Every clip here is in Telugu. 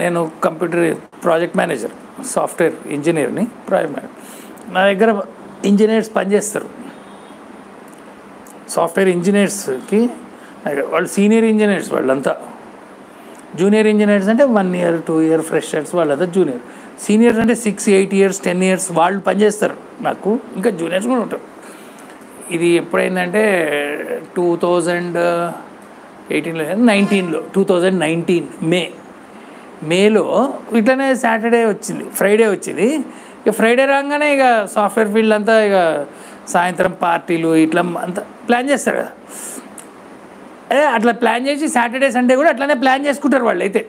నేను కంప్యూటర్ ప్రాజెక్ట్ మేనేజర్, సాఫ్ట్వేర్ ఇంజనీర్ని. ప్రాజెక్ట్ మేనేజర్ నా దగ్గర ఇంజనీర్స్ పనిచేస్తారు. సాఫ్ట్వేర్ ఇంజనీర్స్కి వాళ్ళు సీనియర్ ఇంజనీర్స్, వాళ్ళంతా జూనియర్ ఇంజనీర్స్ అంటే 1 year 2 year ఫ్రెషర్స్, వాళ్ళంతా జూనియర్. సీనియర్స్ అంటే 6 8 years 10 years వాళ్ళు పనిచేస్తారు నాకు. ఇంకా జూనియర్స్ కూడా ఉంటారు. ఇది ఎప్పుడైందంటే 2019 మేలో ఇట్లనే సాటర్డే వచ్చింది, ఫ్రైడే వచ్చింది. ఇక ఫ్రైడే రాగానే ఇక సాఫ్ట్వేర్ ఫీల్డ్ అంతా ఇక సాయంత్రం పార్టీలు ఇట్లా అంతా ప్లాన్ చేస్తారు కదా. అదే అట్లా ప్లాన్ చేసి సాటర్డే సండే కూడా అట్లనే ప్లాన్ చేసుకుంటారు వాళ్ళు. అయితే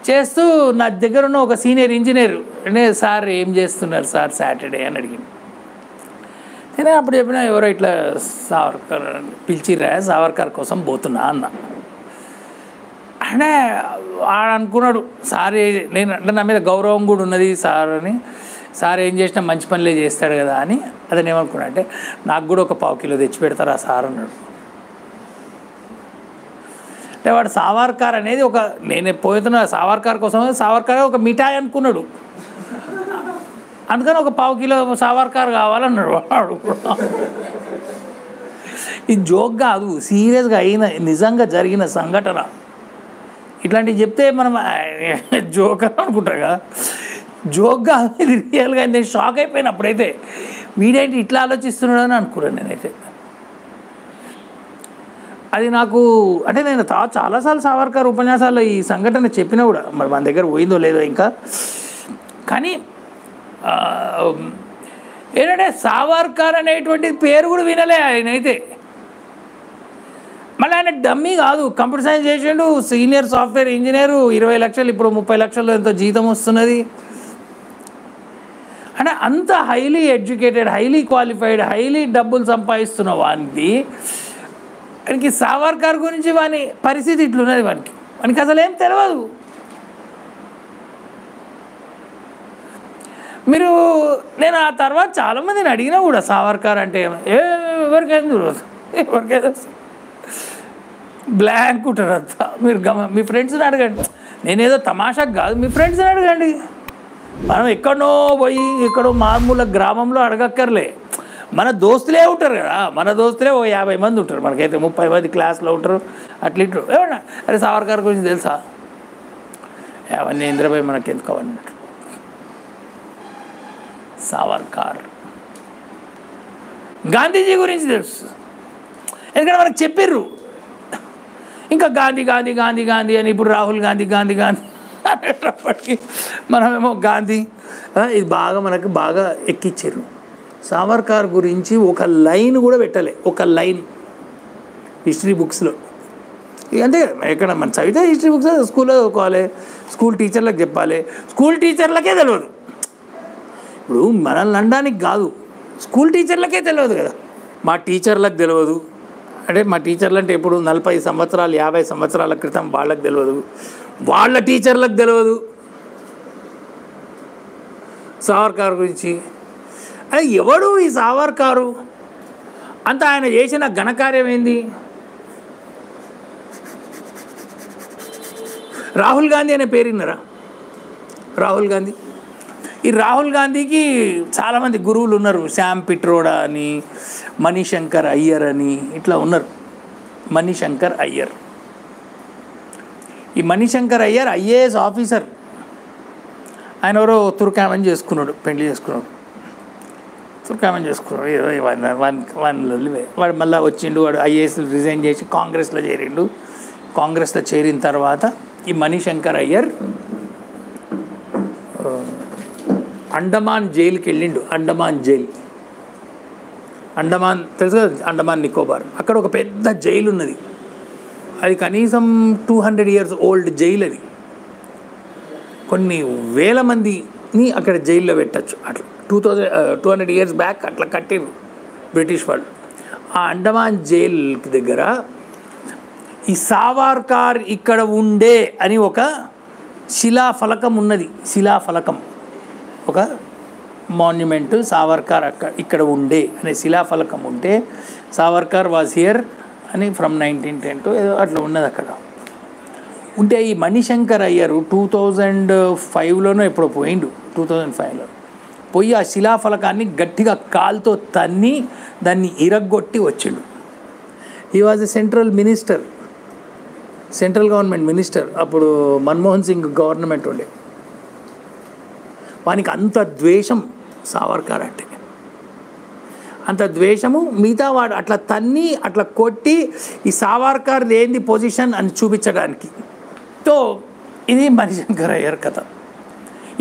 చేస్తూ నా దగ్గర ఉన్న ఒక సీనియర్ ఇంజనీర్ అంటే, సార్ ఏం చేస్తున్నారు సార్ సాటర్డే అని అడిగింది. నేను అప్పుడు చెప్పిన, ఎవరో ఇట్లా సావర్కర్ పిలిచిరా, సావర్కర్ కోసం పోతున్నా అన్న. అంటే అనుకున్నాడు సార్, నేను అంటే నా మీద గౌరవం కూడా ఉన్నది సార్ అని, సార్ ఏం చేసినా మంచి పనులే చేస్తాడు కదా అని. అతను ఏమనుకున్నా అంటే, నాకు కూడా ఒక 1/4 kilo తెచ్చి పెడతారా సార్ అన్నాడు. అంటే వాడు సావర్కర్ అనేది ఒక, నేను పోతున్నా సావర్కర్ కోసం, సావర్కర్ ఒక మిఠాయి అనుకున్నాడు. అందుకని ఒక 1/4 kilo సావర్కర్ కావాలన్నాడు వాడు. ఇది జోక్ కాదు, సీరియస్గా అయిన నిజంగా జరిగిన సంఘటన. ఇట్లాంటివి చెప్తే మనం జోక్ అని అనుకుంటారు కదా, జోక్ కాదు, ఇది రియల్గా. నేను షాక్ అయిపోయిన అప్పుడైతే, వీడేంటి ఇట్లా ఆలోచిస్తున్నాడు అని అనుకున్నాను నేనైతే. అది నాకు అంటే నేను చాలాసార్లు సావర్కర్ ఉపన్యాసాల్లో ఈ సంఘటన చెప్పినా కూడా, మరి మన దగ్గర పోయిందో లేదో ఇంకా. కానీ ఏంటంటే సావర్కర్ అనేటువంటి పేరు కూడా వినలే ఆయనైతే. మళ్ళీ ఆయన డమ్మీ కాదు, కంప్యూటర్ సైన్స్ చేసిండు, సీనియర్ సాఫ్ట్వేర్ ఇంజనీరు, 20 లక్షలు ఇప్పుడు 30 లక్షలు ఎంతో జీతం వస్తున్నది. అంటే అంత highly educated, highly qualified, highly డబ్బులు సంపాదిస్తున్న వానికి సావర్కర్ గురించి వాని పరిస్థితి ఇట్లున్నది. వానికి అసలు ఏం తెలియదు. మీరు నేను ఆ తర్వాత చాలామందిని అడిగినా కూడా సావర్కర్ అంటే ఎవరికైనా తెలియదు, ఎవరికైనా బ్లాంక్ ఉంటారు అంతా. మీరు మీ ఫ్రెండ్స్ని అడగండి, నేనేదో తమాషాకు కాదు, మీ ఫ్రెండ్స్ని అడగండి. మనం ఎక్కడో పోయి ఎక్కడో మామూలు గ్రామంలో అడగక్కర్లే, మన దోస్తులే ఉంటారు కదా, మన దోస్తులే ఓ 50 మంది ఉంటారు, మనకైతే 30 మంది క్లాస్లో ఉంటారు. అట్లా ఇట్లు ఏమన్నా, అరే సావర్కర్ గురించి తెలుసా, అవన్నీ ఇంద్రబాయ్ మనకి ఎందుకు అవన్నట్టు. సావర్కర్, గాంధీజీ గురించి తెలుసు, ఎందుకంటే మనకు చెప్పిర్రు. ఇంకా గాంధీ గాంధీ గాంధీ గాంధీ అని ఇప్పుడు రాహుల్ గాంధీ గాంధీ గాంధీ అనేటప్పటికీ మనమేమో గాంధీ, ఇది బాగా మనకు బాగా ఎక్కిచ్చారు. సావర్కర్ గురించి ఒక లైన్ కూడా పెట్టలే, ఒక లైన్ హిస్టరీ బుక్స్లో. అంటే ఎక్కడ మన చదివితే హిస్టరీ బుక్స్ స్కూల్లో చదువుకోవాలి, స్కూల్ టీచర్లకు చెప్పాలి, స్కూల్ టీచర్లకే తెలియదు. ఇప్పుడు మనల్ని అనడానికి కాదు, స్కూల్ టీచర్లకే తెలియదు కదా. మా టీచర్లకు తెలియదు అంటే, మా టీచర్లు అంటే ఇప్పుడు 40 సంవత్సరాలు 50 సంవత్సరాల క్రితం వాళ్ళకి తెలియదు, వాళ్ళ టీచర్లకు తెలియదు సావర్కర్ గురించి. అది ఎవడు ఈ సావర్కరు అంత, ఆయన చేసిన ఘనకార్యం ఏంది? రాహుల్ గాంధీ అనే పేరు విన్నారా? రాహుల్ గాంధీ, ఈ రాహుల్ గాంధీకి చాలామంది గురువులు ఉన్నారు. శ్యామ్ పిట్రోడా అని, మణిశంకర్ అయ్యర్ అని ఇట్లా ఉన్నారు. మణిశంకర్ అయ్యర్, ఈ మణిశంకర్ అయ్యర్ IAS ఆఫీసర్. ఆయన ఎవరో తుర్కామని చేసుకున్నాడు, పెళ్లి చేసుకున్నాడు, తుర్కామని చేసుకున్నాడు. ఏదో వాడు మళ్ళీ వచ్చిండు, వాడు IAS రిజైన్ చేసి కాంగ్రెస్లో చేరిండు. కాంగ్రెస్లో చేరిన తర్వాత ఈ మణిశంకర్ అయ్యర్ అండమాన్ జైలుకి వెళ్ళిండు. అండమాన్ జైలు, అండమాన్ తెలుసు కదా, అండమాన్ నికోబార్, అక్కడ ఒక పెద్ద జైలు ఉన్నది. అది కనీసం 200 years ఓల్డ్ జైలు. అది కొన్ని వేల మందిని అక్కడ జైల్లో పెట్టచ్చు. అట్లా 200 years బ్యాక్ అట్లా కట్టిరు బ్రిటిష్ వాళ్ళు. ఆ అండమాన్ జైలుకి దగ్గర ఈ సావర్కర్ ఇక్కడ ఉండే అని ఒక శిలాఫలకం ఉన్నది. శిలాఫలకం, ఒక మాన్యుమెంట్, సావర్కర్ ఇక్కడ ఉండే అనే శిలాఫలకం ఉంటే, సావర్కర్ వాజ్ హియర్ అని ఫ్రమ్ 1910 ఏదో అట్లా ఉన్నది. అక్కడ ఉంటే ఈ మణిశంకర్ అయ్యరు 2005లోనో ఎప్పుడో పోయిండు, 2005లో పోయి ఆ శిలాఫలకాన్ని గట్టిగా కాలుతో తన్ని దాన్ని ఇరగ్గొట్టి వచ్చిండు. He was a central minister, central government minister. అప్పుడు మన్మోహన్ సింగ్ గవర్నమెంట్ ఉండే. వానికి అంత ద్వేషం సావర్కర్ అంటే, అంత ద్వేషము. మిగతా వాడు అట్లా తన్ని అట్లా కొట్టి ఈ సావర్కర్ ఏంది పొజిషన్ అని చూపించడానికి. తో ఇది మణిశంకర్ అయ్యర్ కథ.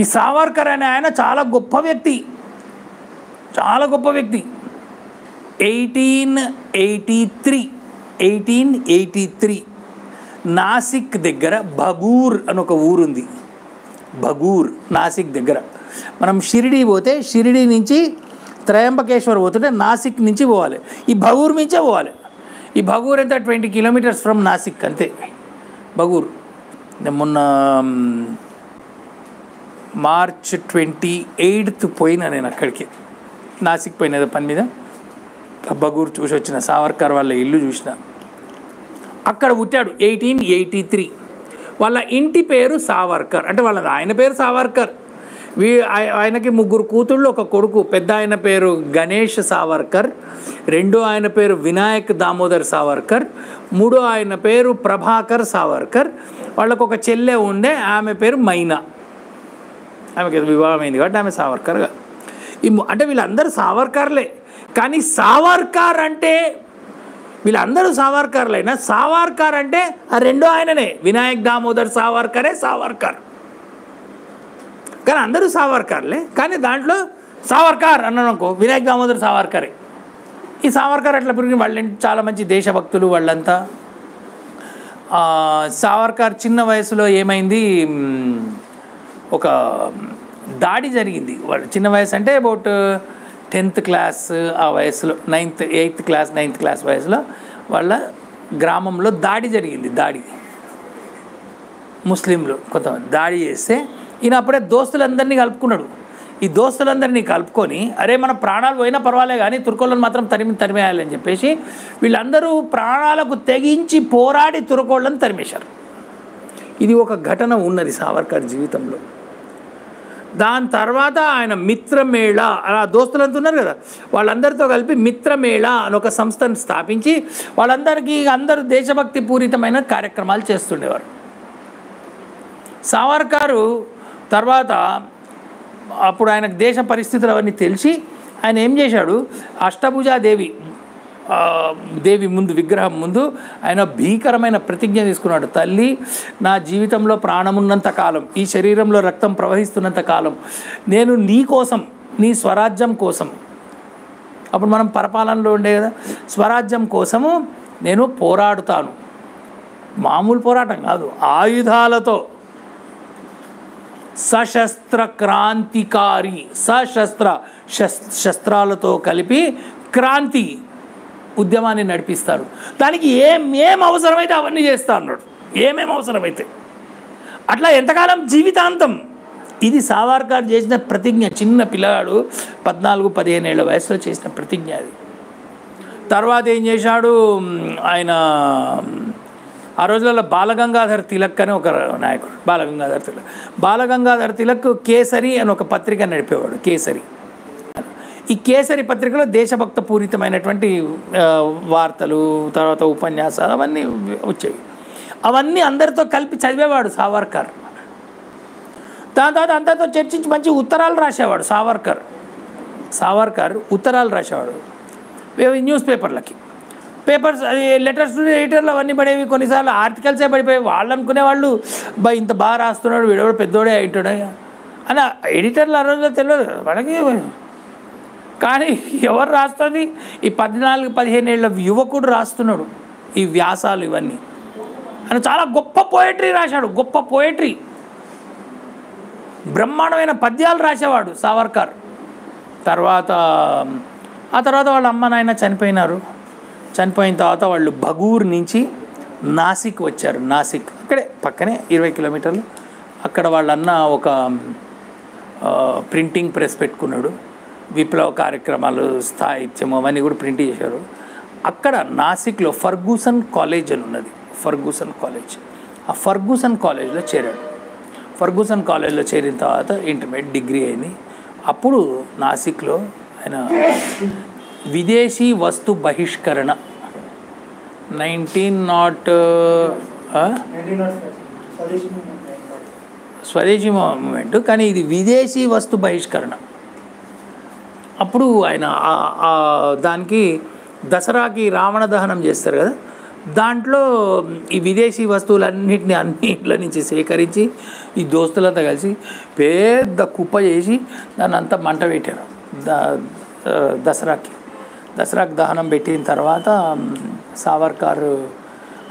ఈ సావర్కర్ అనే ఆయన చాలా గొప్ప వ్యక్తి, చాలా గొప్ప వ్యక్తి. 1883 నాసిక్ దగ్గర భగూర్ అని ఒక ఊరుంది. భగూర్ నాసిక్ దగ్గర. మనం షిరిడి పోతే షిరిడి నుంచి త్రయంబకేశ్వర్ పోతుంటే నాసిక్ నుంచి పోవాలి, ఈ భగూర్ నుంచే పోవాలి. ఈ భగూర్ ఎంత 20 కిలోమీటర్స్ ఫ్రమ్ నాసిక్ అంతే. భగూర్ మొన్న March 28 పోయినా నేను అక్కడికి, నాసిక్ పోయిన పని మీద. భగూర్ చూసి వచ్చిన, సావర్కర్ వాళ్ళ ఇల్లు చూసిన. అక్కడ పుట్టాడు 1883. వాళ్ళ ఇంటి పేరు సావర్కర్, అంటే ఆయన పేరు సావర్కర్. ఆయనకి 3 కూతుళ్ళు, 1 కొడుకు. పెద్ద ఆయన పేరు గణేష్ సావర్కర్, రెండో ఆయన పేరు వినాయక్ దామోదర్ సావర్కర్, మూడో ఆయన పేరు ప్రభాకర్ సావర్కర్. వాళ్ళకు ఒక చెల్లె ఉండే, ఆమె పేరు మైనా. ఆమెకి వివాహమైంది కాబట్టి ఆమె సావర్కర్గా. అంటే వీళ్ళందరూ సావర్కర్లే. కానీ సావర్కర్ అంటే వీళ్ళందరూ సావర్కర్లైనా సావర్కర్ అంటే ఆ రెండో ఆయననే, వినాయక్ దామోదర్ సావర్కరే సావర్కర్. కానీ అందరూ సావర్కర్లే, కానీ దాంట్లో సావర్కర్ అన్నానుకో వినాయక్ దామోదర్ సావర్కరే. ఈ సావర్కర్ అట్లా పెరిగిన వాళ్ళు చాలా మంచి దేశభక్తులు వాళ్ళంతా. సావర్కర్ చిన్న వయసులో ఏమైంది, ఒక దాడి జరిగింది. వాళ్ళు చిన్న వయసు అంటే అబౌట్ 10th క్లాస్ ఆ వయసులో, 8th క్లాస్ వయసులో వాళ్ళ గ్రామంలో దాడి జరిగింది. దాడి ముస్లింలు కొంతమంది దాడి చేస్తే ఈయన అప్పుడే దోస్తులందరినీ కలుపుకున్నాడు. ఈ దోస్తులందరినీ కలుపుకొని అరే మన ప్రాణాలు పోయినా పర్వాలే కానీ తుర్కోళ్ళని మాత్రం తరిమేయాలని చెప్పేసి వీళ్ళందరూ ప్రాణాలకు తెగించి పోరాడి తుర్కోళ్ళని తరిమేశారు. ఇది ఒక ఘటన ఉన్నది సావర్కర్ జీవితంలో. దాని తర్వాత ఆయన మిత్రమేళ, అలా దోస్తులంతా ఉన్నారు కదా, వాళ్ళందరితో కలిపి మిత్రమేళ అని ఒక సంస్థను స్థాపించి వాళ్ళందరికీ అందరూ దేశభక్తి పూరితమైన కార్యక్రమాలు చేస్తుండేవారు. సావర్కర్ తర్వాత అప్పుడు ఆయనకు దేశ పరిస్థితులు అవన్నీ తెలిసి ఆయన ఏం చేశాడు, అష్టభుజాదేవి దేవి ముందు, విగ్రహం ముందు ఆయన భీకరమైన ప్రతిజ్ఞ తీసుకున్నాడు. తల్లి, నా జీవితంలో ప్రాణమున్నంత కాలం, ఈ శరీరంలో రక్తం ప్రవహిస్తున్నంత కాలం నేను నీ కోసం, నీ స్వరాజ్యం కోసం, అప్పుడు మనం పరపాలనలో ఉండే కదా, స్వరాజ్యం కోసము నేను పోరాడుతాను. మామూలు పోరాటం కాదు, ఆయుధాలతో, సశస్త్ర క్రాంతికారి, శస్త్రాలతో కలిపి క్రాంతి ఉద్యమాన్ని నడిపిస్తారు. దానికి ఏం అవసరమైతే అవన్నీ చేస్తా అన్నాడు, ఏమేమి అవసరమైతే. అట్లా ఎంతకాలం, జీవితాంతం. ఇది సావర్కర్ చేసిన ప్రతిజ్ఞ. చిన్న పిల్లగాడు 14-15 ఏళ్ల వయసులో చేసిన ప్రతిజ్ఞ అది. తర్వాత ఏం చేశాడు ఆయన, ఆ రోజులలో బాలగంగాధర్ తిలక్ అని ఒక నాయకుడు, బాలగంగాధర్ తిలక్ కేసరి అని ఒక పత్రిక నడిపేవాడు. కేసరి, ఈ కేసరి పత్రికలో దేశభక్త పూరితమైనటువంటి వార్తలు, తర్వాత ఉపన్యాసాలు అవన్నీ వచ్చేవి. అవన్నీ అందరితో కలిపి చదివేవాడు సావర్కర్. దాని తర్వాత అందరితో చర్చించి మంచి ఉత్తరాలు రాసేవాడు సావర్కర్ ఉత్తరాలు రాసేవాడు న్యూస్ పేపర్లకి. పేపర్స్, లెటర్స్ టు ఎడిటర్లు అవన్నీ పడేవి. కొన్నిసార్లు ఆర్టికల్సే పడిపోయి. వాళ్ళు అనుకునేవాళ్ళు ఇంత బాగా రాస్తున్నాడు, వీడెవడు పెద్దోడే అయిటాడు అని. ఎడిటర్లు ఆ రోజుల్లో తెలియదు వాళ్ళకి. కానీ ఎవరు రాస్తుంది, ఈ 14-15 ఏళ్ళ యువకుడు రాస్తున్నాడు ఈ వ్యాసాలు ఇవన్నీ. అని చాలా గొప్ప పోయట్రీ రాశాడు, గొప్ప పోయట్రీ, బ్రహ్మాండమైన పద్యాలు రాసేవాడు సావర్కర్. ఆ తర్వాత వాళ్ళ అమ్మ నాయన చనిపోయినారు. చనిపోయిన తర్వాత వాళ్ళు భగూర్ నుంచి నాసిక్ వచ్చారు. నాసిక్ అక్కడే పక్కనే 20 కిలోమీటర్లు. అక్కడ వాళ్ళన్న ఒక ప్రింటింగ్ ప్రెస్ పెట్టుకున్నాడు. విప్లవ కార్యక్రమాలు, సాహిత్యం అవన్నీ కూడా ప్రింట్ చేశారు. అక్కడ నాసిక్లో ఫర్గూసన్ కాలేజ్ అని ఉన్నది. ఫర్గూసన్ కాలేజ్, ఆ ఫర్గూసన్ కాలేజ్లో చేరాడు. ఫర్గూసన్ కాలేజ్లో చేరిన తర్వాత ఇంటర్మీడియట్ డిగ్రీ అయింది. అప్పుడు నాసిక్లో ఆయన విదేశీ వస్తు బహిష్కరణ 1905 స్వదేశీ మూమెంట్, కానీ ఇది విదేశీ వస్తు బహిష్కరణ. అప్పుడు ఆయన దానికి దసరాకి రావణ దహనం చేస్తారు కదా, దాంట్లో ఈ విదేశీ వస్తువులన్నింటినీ అన్నింటిలో నుంచి సేకరించి ఈ దోస్తులంతా కలిసి పెద్ద కుప్ప చేసి దాన్ని అంతా మంట పెట్టారు. దసరాకి దహనం పెట్టిన తర్వాత సావర్కర్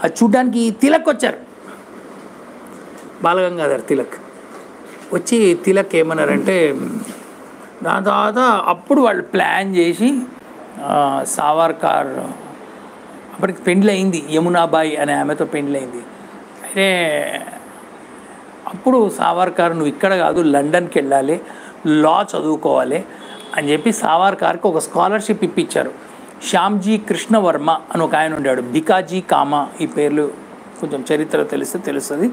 అది చూడ్డానికి తిలక్ వచ్చారు. బాలగంగాధర్ తిలక్ వచ్చి తిలక్ ఏమన్నారంటే, దాని తర్వాత అప్పుడు వాళ్ళు ప్లాన్ చేసి సావర్కర్ అప్పటికి పెండ్లి అయింది, యమునాబాయి అనే ఆమెతో పెండ్లి అయింది. అయితే అప్పుడు సావర్కర్ నువ్వు ఇక్కడ కాదు లండన్కి వెళ్ళాలి, లా చదువుకోవాలి అని చెప్పి సావర్కర్కి ఒక స్కాలర్షిప్ ఇప్పించారు. శ్యామ్జీ కృష్ణవర్మ అని ఒక ఆయన ఉండాడు, బికాజీ కామా, ఈ పేర్లు కొంచెం చరిత్ర తెలుస్తుంది.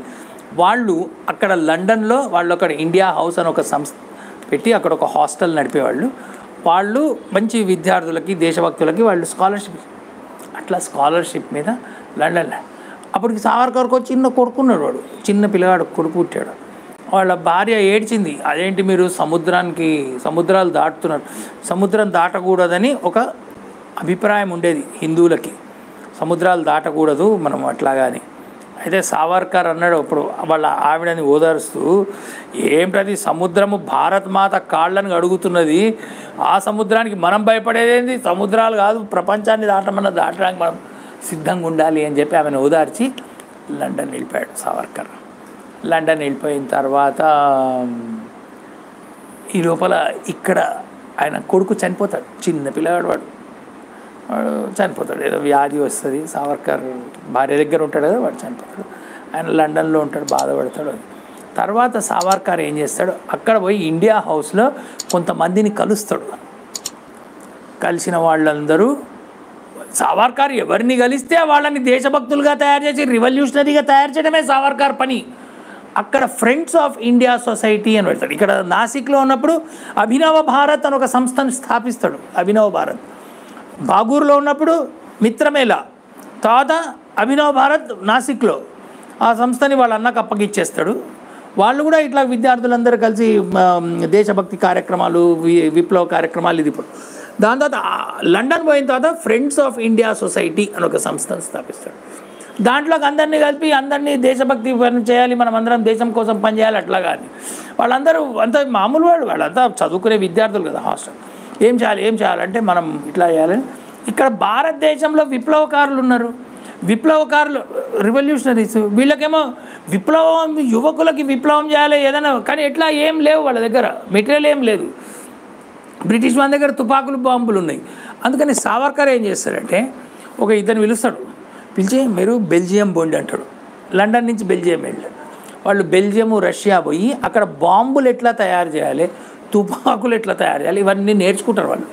వాళ్ళు అక్కడ లండన్లో వాళ్ళు అక్కడ ఇండియా హౌస్ అని ఒక సంస్థ పెట్టి అక్కడ ఒక హాస్టల్ నడిపేవాళ్ళు. వాళ్ళు మంచి విద్యార్థులకి దేశభక్తులకి వాళ్ళు స్కాలర్షిప్, అట్లా స్కాలర్షిప్ మీద లండన్లో అప్పటికి సావర్కర్కి చిన్న కొడుకున్నాడు, వాడు చిన్న పిల్లగాడు కొడుకు పుట్టాడు. వాళ్ళ భార్య ఏడ్చింది, అదేంటి మీరు సముద్రాలు దాటుతున్నారు, సముద్రం దాటకూడదని ఒక అభిప్రాయం ఉండేది హిందువులకి, సముద్రాలు దాటకూడదు మనం అట్లాగాని. అయితే సావర్కర్ అన్నాడు అప్పుడు వాళ్ళ ఆవిడని ఓదారుస్తూ, ఏంటది సముద్రము భారత్ మాత కాళ్ళని అడుగుతున్నది, ఆ సముద్రానికి మనం భయపడేదేంది, సముద్రాలు కాదు ప్రపంచాన్ని దాటడానికి మనం సిద్ధంగా ఉండాలి అని చెప్పి ఆమెను ఓదార్చి లండన్ వెళ్ళిపోయాడు సావర్కర్. లండన్ వెళ్ళిపోయిన తర్వాత ఈ లోపల ఇక్కడ ఆయన కొడుకు చనిపోతాడు, చిన్న పిల్లవాడు వాడు చనిపోతాడు, ఏదో వ్యాధి వస్తుంది. సావర్కర్ భార్య దగ్గర ఉంటాడు కదా, వాడు చనిపోతాడు. ఆయన లండన్లో ఉంటాడు, బాధపడతాడు. తర్వాత సావర్కర్ ఏం చేస్తాడు, అక్కడ పోయి ఇండియా హౌస్లో కొంతమందిని కలుస్తాడు. కలిసిన వాళ్ళందరూ సావర్కర్ ఎవరిని కలిస్తే వాళ్ళని దేశభక్తులుగా తయారు చేసి రివల్యూషనరీగా తయారు చేయడమే సావర్కర్ పని. అక్కడ ఫ్రెండ్స్ ఆఫ్ ఇండియా సొసైటీ అని పెడతాడు. ఇక్కడ నాసిక్లో ఉన్నప్పుడు అభినవ భారత్ అని ఒక సంస్థను స్థాపిస్తాడు. అభినవ భారత్ బాగూర్లో ఉన్నప్పుడు మిత్రమేళ, తర్వాత అభినవ్ భారత్ నాసిక్లో ఆ సంస్థని వాళ్ళ అన్నకు అప్పగిచ్చేస్తాడు. వాళ్ళు కూడా ఇట్లా విద్యార్థులందరూ కలిసి దేశభక్తి కార్యక్రమాలు, విప్లవ కార్యక్రమాలు ఇది. ఇప్పుడు దాని తర్వాత లండన్ పోయిన తర్వాత ఫ్రెండ్స్ ఆఫ్ ఇండియా సొసైటీ అని ఒక సంస్థను స్థాపిస్తాడు. దాంట్లోకి అందరినీ కలిపి అందరినీ దేశభక్తి పని చేయాలి, మనం అందరం దేశం కోసం పనిచేయాలి అట్లా కానీ. వాళ్ళందరూ అంత మామూలు వాళ్ళంతా చదువుకునే విద్యార్థులు కదా హాస్టల్. ఏం చేయాలంటే మనం ఇట్లా చేయాలని. ఇక్కడ భారతదేశంలో విప్లవకారులు ఉన్నారు, విప్లవకారులు రివల్యూషనరీస్, వీళ్ళకేమో విప్లవం, యువకులకి విప్లవం చేయాలి ఏదైనా, కానీ ఎట్లా ఏం లేవు వాళ్ళ దగ్గర, మెటీరియల్ ఏం లేదు. బ్రిటిష్ వాళ్ళ దగ్గర తుపాకులు బాంబులు ఉన్నాయి. అందుకని సావర్కర్ ఏం చేస్తాడంటే ఒక ఇద్దరిని పిలుస్తాడు, పిలిచి మీరు బెల్జియం బోండి అంటాడు. లండన్ నుంచి బెల్జియం వెళ్ళాడు. వాళ్ళు బెల్జియము రష్యా పోయి అక్కడ బాంబులు ఎట్లా తయారు చేయాలి, తుపాకులు ఎట్లా తయారు చేయాలి ఇవన్నీ నేర్చుకుంటారు. వాళ్ళు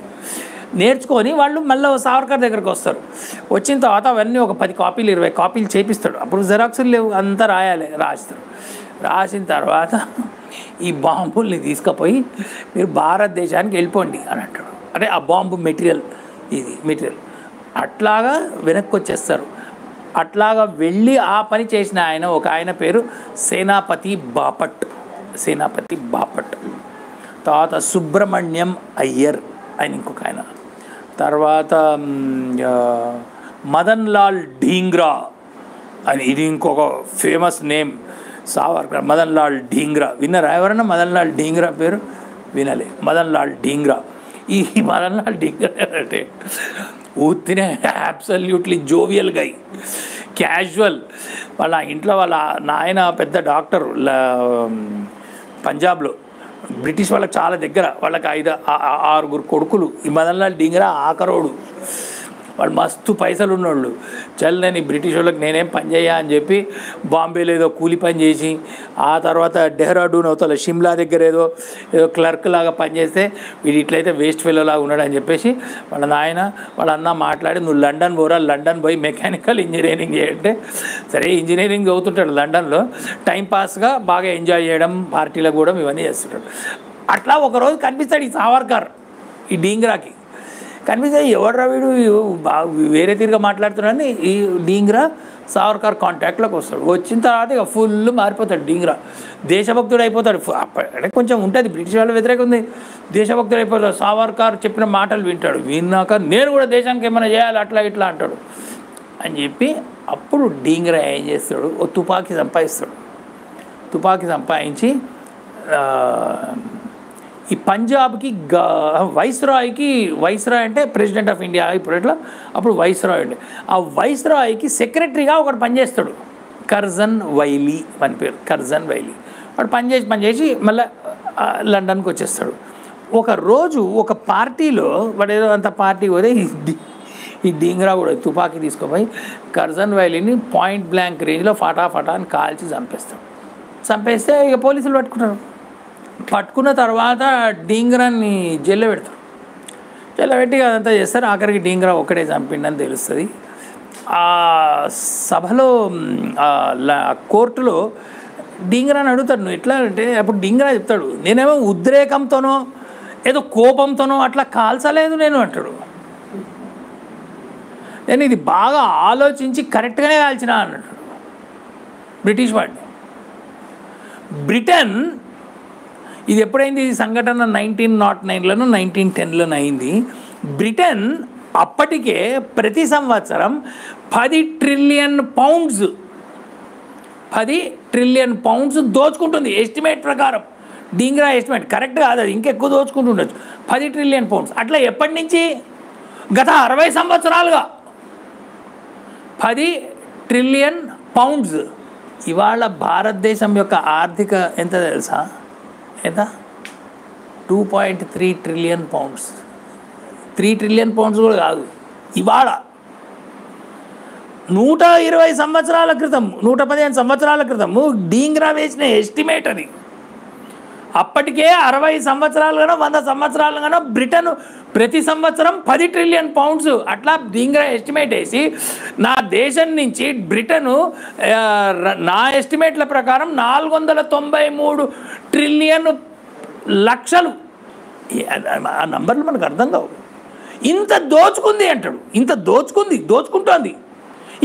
నేర్చుకొని వాళ్ళు మళ్ళీ సావర్కర్ దగ్గరకు వస్తారు. వచ్చిన తర్వాత అవన్నీ ఒక 10 కాపీలు 20 కాపీలు చేపిస్తాడు. అప్పుడు జెరాక్సులు లేవు, అంతా రాస్తారు. రాసిన తర్వాత ఈ బాంబుల్ని తీసుకుపోయి మీరు భారతదేశానికి వెళ్ళిపోండి అని అంటాడు. అంటే ఆ బాంబు మెటీరియల్ అట్లాగా వెనక్కి వచ్చేస్తారు. అట్లాగా వెళ్ళి ఆ పని చేసిన ఆయన ఒక ఆయన పేరు సేనాపతి బాపట్. తర్వాత సుబ్రహ్మణ్యం అయ్యర్ ఆయన ఇంకొక ఆయన. తర్వాత మదన్ లాల్ ఢీంగ్రా అని, ఇది ఇంకొక ఫేమస్ నేమ్ సావర్కర్. మదన్ లాల్ ఢీంగ్రా విన్నారా ఎవరన్నా? మదన్ లాల్ ఢీంగ్రా పేరు వినలే. మదన్ లాల్ ఢీంగ్రా, ఈ మదన్ లాల్ ఢీంగ్రా అంటే ఊతినే అబ్సల్యూట్లీ జోవియల్ గై, క్యాజువల్. వాళ్ళ ఇంట్లో వాళ్ళ నాయన పెద్ద డాక్టర్ పంజాబ్లో, బ్రిటిష్ వాళ్ళకి చాలా దగ్గర, వాళ్ళకి 5-6 కొడుకులు. ఈ మదన్ లాల్ ఢీంగ్రా ఆఖరోడు. వాళ్ళు మస్తు పైసలు ఉన్నోళ్ళు. చల్లని బ్రిటిష్ వాళ్ళకి నేనేం పని చేయా అని చెప్పి బాంబేలో ఏదో కూలి పని చేసి, ఆ తర్వాత డెహ్రాడూన్ అవుతా షిమ్లా దగ్గర ఏదో క్లర్క్ లాగా పనిచేస్తే వీడు ఇట్లయితే వేస్ట్ ఫెలో లాగా ఉన్నాడు అని చెప్పేసి వాళ్ళ నాయన వాళ్ళ అన్న మాట్లాడి, నువ్వు లండన్ పోరా, లండన్ పోయి మెకానికల్ ఇంజనీరింగ్ చేయంటే సరే ఇంజనీరింగ్ చదువుతుంటాడు లండన్లో, టైంపాస్గా బాగా ఎంజాయ్ చేయడం, పార్టీలకు కూడా ఇవన్నీ చేస్తుంటాడు. అట్లా ఒకరోజు కనిపిస్తాడు ఈ సావర్కర్ ఈ డీంగ్రాకి. కనిపిస్తే ఎవడ్రా వీడు బాగా వేరే తీరుగా మాట్లాడుతున్నాడని ఈ డీంగ్రా సావర్కర్ కాంటాక్ట్లోకి వస్తాడు. వచ్చిన తర్వాత ఇక ఫుల్ మారిపోతాడు డీంగ్రా, దేశభక్తుడు అయిపోతాడు. అంటే కొంచెం ఉంటుంది బ్రిటిష్ వాళ్ళ వ్యతిరేకం ఉంది, దేశభక్తుడు అయిపోతాడు. సావర్కర్ చెప్పిన మాటలు వింటాడు, విన్నాక నేను కూడా దేశానికి ఏమైనా చేయాలి అట్లా ఇట్లా అంటాడు అని చెప్పి అప్పుడు డీంగ్రా ఏం చేస్తాడు, ఓ తుపాకీ సంపాదిస్తాడు. తుపాకీ సంపాదించి ఈ పంజాబ్కి వైస్రాయ్ అంటే ప్రెసిడెంట్ ఆఫ్ ఇండియా ఇప్పుడు ఎట్లా, అప్పుడు వైస్రాయ్ ఉండే, ఆ వైస్రాయ్కి సెక్రటరీగా ఒకడు పనిచేస్తాడు, కర్జన్ వైలీ అని పేరు, కర్జన్ వైలీ. వాడు పనిచేసి మళ్ళీ లండన్కి వచ్చేస్తాడు. ఒక రోజు ఒక పార్టీలో వాడు ఏదో అంత పార్టీ పోతే ఈ డీంగ్రా కూడా తుపాకీ తీసుకుపోయి కర్జన్ వైలీని పాయింట్ బ్లాంక్ రేంజ్లో ఫటాఫటా అని కాల్చి చంపేస్తే ఇక పోలీసులు పట్టుకున్న తర్వాత డీంగ్రాన్ని జైల్లో పెడతారు. జైల్లో పెట్టి అదంతా చేస్తారు. ఆఖరికి డీంగ్రా ఒక్కడే చంపిండని తెలుస్తుంది. ఆ సభలో కోర్టులో డీంగ్రాని అడుగుతాడు, నువ్వు ఎట్లా అంటే అప్పుడు డీంగ్రా చెప్తాడు, నేనేమో ఉద్రేకంతోనో ఏదో కోపంతోనో అట్లా కాల్చలేదు నేను అంటాడు, నేను ఇది బాగా ఆలోచించి కరెక్ట్గానే కాల్చిన అన్నాడు బ్రిటిష్ వాడిని. బ్రిటన్ ఇది ఎప్పుడైంది ఈ సంఘటన 1909లోనో 1910లోనో అయింది. బ్రిటన్ అప్పటికే ప్రతి సంవత్సరం 10 ట్రిలియన్ పౌండ్స్ దోచుకుంటుంది ఎస్టిమేట్ ప్రకారం. డీంగ్రా ఎస్టిమేట్ కరెక్ట్ కాదు, అది ఇంకెక్కువ దోచుకుంటుండొచ్చు. 10 ట్రిలియన్ పౌండ్స్ అట్లా ఎప్పటి నుంచి, గత 60 సంవత్సరాలుగా 10 ట్రిలియన్ పౌండ్స్. ఇవాళ భారతదేశం యొక్క ఆర్థిక ఎంత తెలుసా, ఎంత 2.3 ట్రిలియన్ పౌండ్స్. 3 ట్రిలియన్ పౌండ్స్ కూడా కాదు. ఇవాళ 120 సంవత్సరాల క్రితం 115 సంవత్సరాల క్రితము డీంగ్రా వేసిన ఎస్టిమేట్ అది. అప్పటికే 60 సంవత్సరాలుగానో 100 సంవత్సరాలుగానో బ్రిటన్ ప్రతి సంవత్సరం 10 ట్రిలియన్ పౌండ్స్ అట్లా డీంగ్రా ఎస్టిమేట్ వేసి నా దేశం నుంచి బ్రిటను నా ఎస్టిమేట్ల ప్రకారం 493 ట్రిలియన్ లక్షలు. ఆ నంబర్లు మనకు అర్థం కావు. ఇంత దోచుకుంది అంటాడు, ఇంత దోచుకుంటోంది.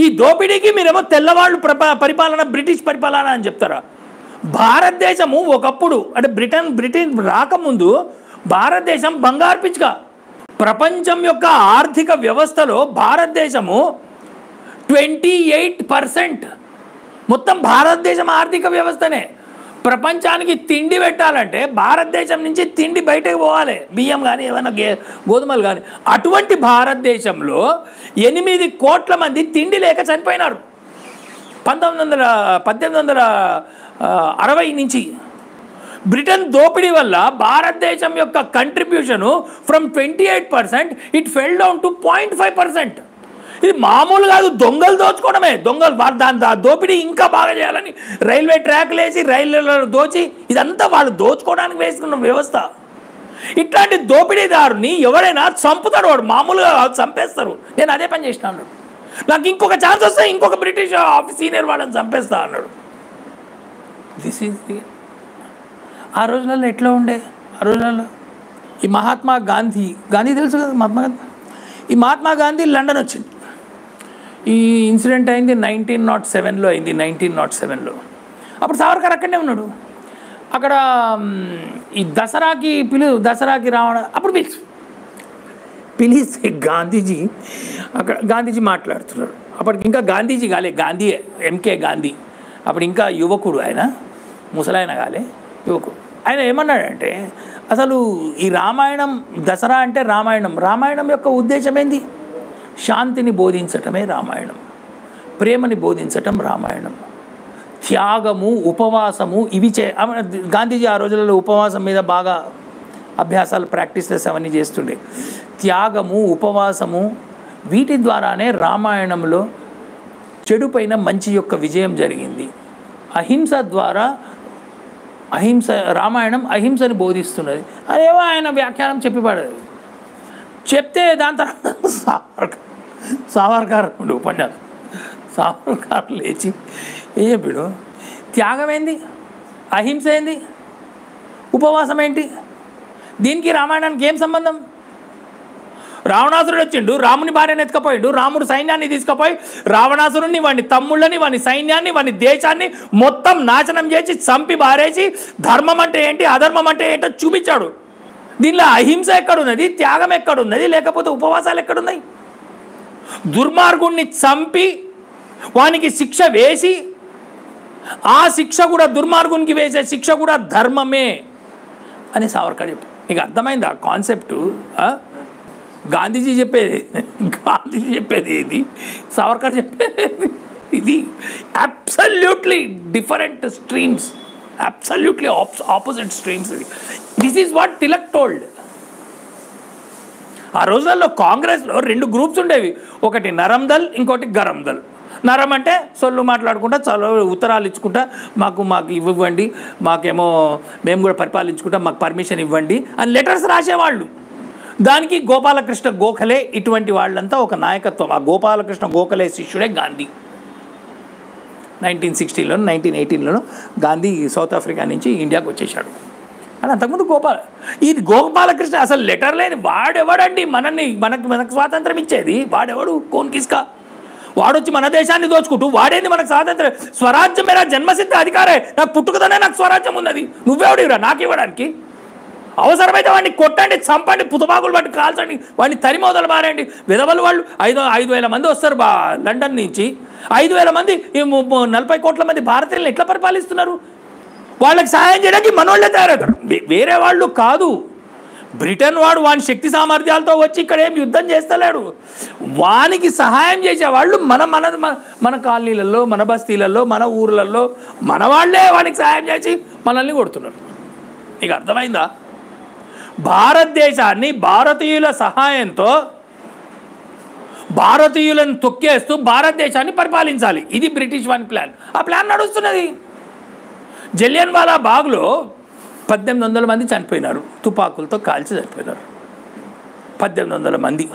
ఈ దోపిడీకి మీరేమో తెల్లవాళ్ళు పరిపాలన, బ్రిటిష్ పరిపాలన అని చెప్తారా? భారతదేశము ఒకప్పుడు అంటే బ్రిటన్ రాకముందు భారతదేశం బంగారు పిచ్చుక. ప్రపంచం యొక్క ఆర్థిక వ్యవస్థలో భారతదేశము 28%. మొత్తం భారతదేశం ఆర్థిక వ్యవస్థనే. ప్రపంచానికి తిండి పెట్టాలంటే భారతదేశం నుంచి తిండి బయటకు పోవాలి, బియ్యం కానీ ఏమైనా గోధుమలు కానీ. అటువంటి భారతదేశంలో 8 కోట్ల మంది తిండి లేక చనిపోయినారు 1860 నుంచి. బ్రిటన్ దోపిడీ వల్ల భారతదేశం యొక్క contribution from 28% it fell down to 0.5%. ఇది మామూలు కాదు, దొంగలు దోచుకోవడమే. దాని దోపిడీ ఇంకా బాగా చేయాలని రైల్వే ట్రాక్లు వేసి రైళ్లలో దోచి, ఇదంతా వాళ్ళు దోచుకోవడానికి వేసుకున్న వ్యవస్థ. ఇట్లాంటి దోపిడీదారుని ఎవరైనా చంపుతాడు, వాడు మామూలుగా చంపేస్తారు. నేను అదే పని చేసిన అన్నాడు. నాకు ఇంకొక ఛాన్స్ వస్తే ఇంకొక బ్రిటిష్ సీనియర్ వాళ్ళని చంపేస్తా అన్నాడు. This is the. ఆ రోజులలో ఎట్లా ఉండే, ఆ రోజులలో ఈ మహాత్మా గాంధీ తెలుసు కదా, ఈ మహాత్మా గాంధీ లండన్ వచ్చింది. ఈ ఇన్సిడెంట్ అయింది 1907లో అయింది. 1907లో అప్పుడు సావర్కర్ అక్కడనే ఉన్నాడు. అక్కడ ఈ దసరాకి రావడం అప్పుడు పిలిస్తే గాంధీజీ మాట్లాడుతున్నారు. అప్పటికి ఇంకా గాంధీజీ కాలే, గాంధీయే, ఎంకే గాంధీ. అప్పుడు ఇంకా యువకుడు, ఆయన ముసలాయన కాలే, యువకుడు. ఆయన ఏమన్నాడంటే, అసలు ఈ రామాయణం, దసరా అంటే రామాయణం యొక్క ఉద్దేశం ఏంది? శాంతిని బోధించటమే రామాయణం, ప్రేమని బోధించటం రామాయణం, త్యాగము, ఉపవాసము ఇవి గాంధీజీ ఆ రోజులలో ఉపవాసం మీద బాగా అభ్యాసాలు ప్రాక్టీసెస్ అవన్నీ చేస్తుండే. త్యాగము, ఉపవాసము వీటి ద్వారానే రామాయణంలో చెడు పైన మంచి యొక్క విజయం జరిగింది. అహింస ద్వారా రామాయణం అహింసని బోధిస్తున్నది. అదేవో ఆయన వ్యాఖ్యానం చెప్పిపడదు. చెప్తే దాని తర్వాత సావర్కర్ ఉపన్యాసం సావర్కర్ లేచి ఏం చెప్పాడు? త్యాగం ఏంది, అహింస ఏంది, ఉపవాసం ఏంటి, దీనికి రామాయణానికి ఏం సంబంధం? రావణాసురుడు వచ్చిండు, రాముని భార్యను ఎత్తుకపోయాడు, రాముడు సైన్యాన్ని తీసుకుపోయి రావణాసురుడిని, వాని తమ్ముళ్ళని, వాని సైన్యాన్ని, వాని దేశాన్ని మొత్తం నాశనం చేసి చంపి బారేసి ధర్మం అంటే ఏంటి, అధర్మం అంటే ఏంటో చూపించాడు. దీనిలో అహింస ఎక్కడున్నది, త్యాగం ఎక్కడున్నది, లేకపోతే ఉపవాసాలు ఎక్కడున్నాయి? దుర్మార్గుణ్ణి చంపి వానికి శిక్ష వేసి ఆ శిక్ష కూడా దుర్మార్గునికి వేసే శిక్ష కూడా ధర్మమే అని సావర్కర్ చెప్పారు. నీకు అర్థమైంది ఆ కాన్సెప్టు? గాంధీజీ చెప్పేది ఇది, సావర్కర్ చెప్పేది ఇది. Absolutely different streams, absolutely opposite streams. This is what Tilak told. ఆ రోజుల్లో కాంగ్రెస్లో 2 గ్రూప్స్ ఉండేవి, ఒకటి నరందల్, ఇంకోటి గరందల్. నరం అంటే సొల్లు మాట్లాడుకుంటా, చాలా ఉత్తరాలు ఇచ్చుకుంటా, మాకు ఇవ్వండి, మాకేమో మేము కూడా పరిపాలించుకుంటా, మాకు పర్మిషన్ ఇవ్వండి అని లెటర్స్ రాసేవాళ్ళు. దానికి గోపాలకృష్ణ గోఖలే ఇటువంటి వాళ్ళంతా ఒక నాయకత్వం. ఆ గోపాలకృష్ణ గోఖలే శిష్యుడే గాంధీ. 1916లో 1918లో గాంధీ సౌత్ ఆఫ్రికా నుంచి ఇండియాకు వచ్చేసాడు. అని అంతకుముందు ఇది గోపాలకృష్ణ అసలు లెటర్ లేని వాడెవడండి మనకు స్వాతంత్రం ఇచ్చేది? వాడెవడు? కోన్ కిస్కా? వాడొచ్చి మన దేశాన్ని దోచుకుంటూ వాడేంది మనకు స్వాతంత్రం? స్వరాజ్యం మేరా జన్మసిద్ధ అధికారే, నాకు పుట్టుకతోనే నాకు స్వరాజ్యం ఉన్నది, నువ్వెవడిరా నాకు ఇవ్వడానికి? అవసరమైతే వాడిని కొట్టండి, చంపండి, పుతబాకులు పట్టి కాల్చండి, వాడిని తరిమోదలు మారండి. విధవలు వాళ్ళు 5,000 మంది వస్తారు లండన్ నుంచి. 5,000 మంది 40 కోట్ల మంది భారతీయులను ఎట్లా పరిపాలిస్తున్నారు? వాళ్ళకి సహాయం చేయడానికి మనోళ్ళే తయారవుతారు, వేరే వాళ్ళు కాదు. బ్రిటన్ వాడు వాని శక్తి సామర్థ్యాలతో వచ్చి ఇక్కడ ఏం యుద్ధం చేస్తలేడు. వానికి సహాయం చేసేవాళ్ళు మన కాలనీలలో, మన బస్తీలలో, మన ఊర్లలో మన వాళ్ళే వానికి సహాయం చేసి మనల్ని కొడుతున్నారు. నీకు అర్థమైందా? భారతదేశాన్ని భారతీయుల సహాయంతో భారతీయులను తొక్కేస్తూ భారతదేశాన్ని పరిపాలించాలి. ఇది బ్రిటిష్ వాని ప్లాన్. ఆ ప్లాన్ నడుస్తున్నది. జలియన్వాలా బాగ్లో 1800 మంది చనిపోయినారు, తుపాకులతో కాల్చి చనిపోయినారు. 1800 మంది.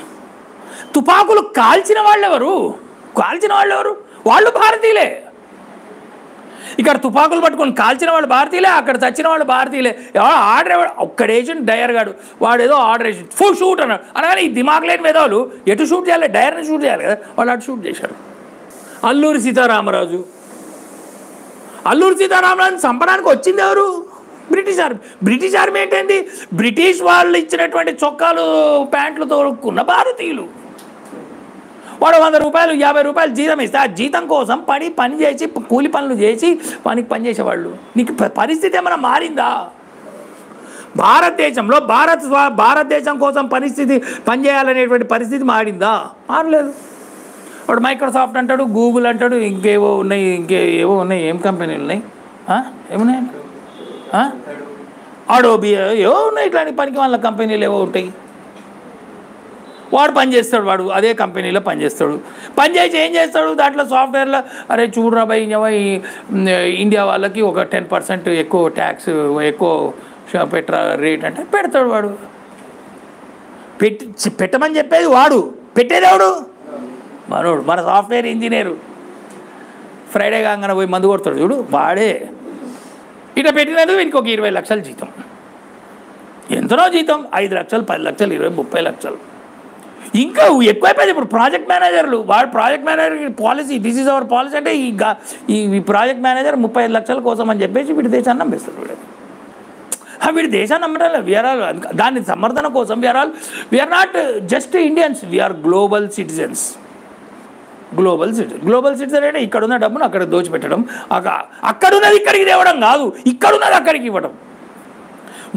తుపాకులు కాల్చిన వాళ్ళెవరు? వాళ్ళు భారతీయులే. ఇక్కడ తుపాకులు పట్టుకొని కాల్చిన వాళ్ళు భారతీయులే, అక్కడ చచ్చిన వాళ్ళు భారతీయులే. ఆర్డర్ ఒక్కడేసిన డయర్ గాడు, వాడు ఏదో ఆర్డర్ వేసి ఫుల్ షూట్ అన్నాడు. అనగానే ఈ దిమాగ్ లేని వేదవాళ్ళు ఎటు షూట్ చేయాలి, డయర్ని షూట్ చేయాలి కదా, వాళ్ళు అటు షూట్ చేశారు. అల్లూరి సీతారామరాజు చంపడానికి వచ్చింది ఎవరు? British army. బ్రిటిష్ ఆర్మీ ఏంటండి? బ్రిటిష్ వాళ్ళు ఇచ్చినటువంటి చొక్కాలు ప్యాంట్లు తోడుకున్న భారతీయులు. వాడు 100 రూపాయలు 50 రూపాయలు జీతం ఇస్తే ఆ జీతం కోసం పని చేసి కూలి పనులు చేసి పనికి పనిచేసేవాళ్ళు. నీకు పరిస్థితి ఏమైనా మారిందా? భారతదేశంలో భారతదేశం కోసం పనిచేయాలనేటువంటి పరిస్థితి మారిందా? మారలేదు. వాడు మైక్రోసాఫ్ట్ అంటాడు, గూగుల్ అంటాడు, ఇంకేవో ఉన్నాయి. ఏం కంపెనీలు ఉన్నాయి? ఏమున్నాయి? అడోబి ఏవో ఉన్నాయి. ఇట్లాంటి పనికి వాళ్ళ కంపెనీలు ఏవో ఉంటాయి. వాడు పనిచేస్తాడు, వాడు అదే కంపెనీలో పనిచేస్తాడు. పనిచేసి ఏం చేస్తాడు? దాంట్లో సాఫ్ట్వేర్లో అరే చూడరా భయ్, ఇండియా వాళ్ళకి ఒక 10% ఎక్కువ ట్యాక్స్, ఎక్కువ పెట్టరా రేట్ అంటే పెడతాడు. వాడు పెట్టమని చెప్పేది వాడు, పెట్టేదేవాడు మనోడు, మన సాఫ్ట్వేర్ ఇంజనీరు. ఫ్రైడే కాగానే పోయి మందు కొడతాడు చూడు, వాడే. ఇట్లా పెట్టినందుకు వీనికి ఒక 20 లక్షలు జీతం. ఎంతనో జీతం, 5 లక్షలు, 10 లక్షలు, 20, 30 లక్షలు. ఇంకా ఎక్కువైపోయింది ఇప్పుడు ప్రాజెక్ట్ మేనేజర్లు. వాడు project manager policy, this is our policy అంటే ఈ ప్రాజెక్ట్ మేనేజర్ 35 లక్షల కోసం అని చెప్పేసి వీడి దేశాన్ని నమ్మేస్తాడు. వీడి దేశాన్ని నమ్మడం వీఆర్ దాని సమర్థన కోసం we are not just Indians, we are global citizens. Global citizen అంటే ఇక్కడున్న డబ్బును అక్కడ దోచిపెట్టడం, అక్కడున్నది ఇక్కడికి తేవడం కాదు, ఇక్కడున్నది అక్కడికి ఇవ్వడం.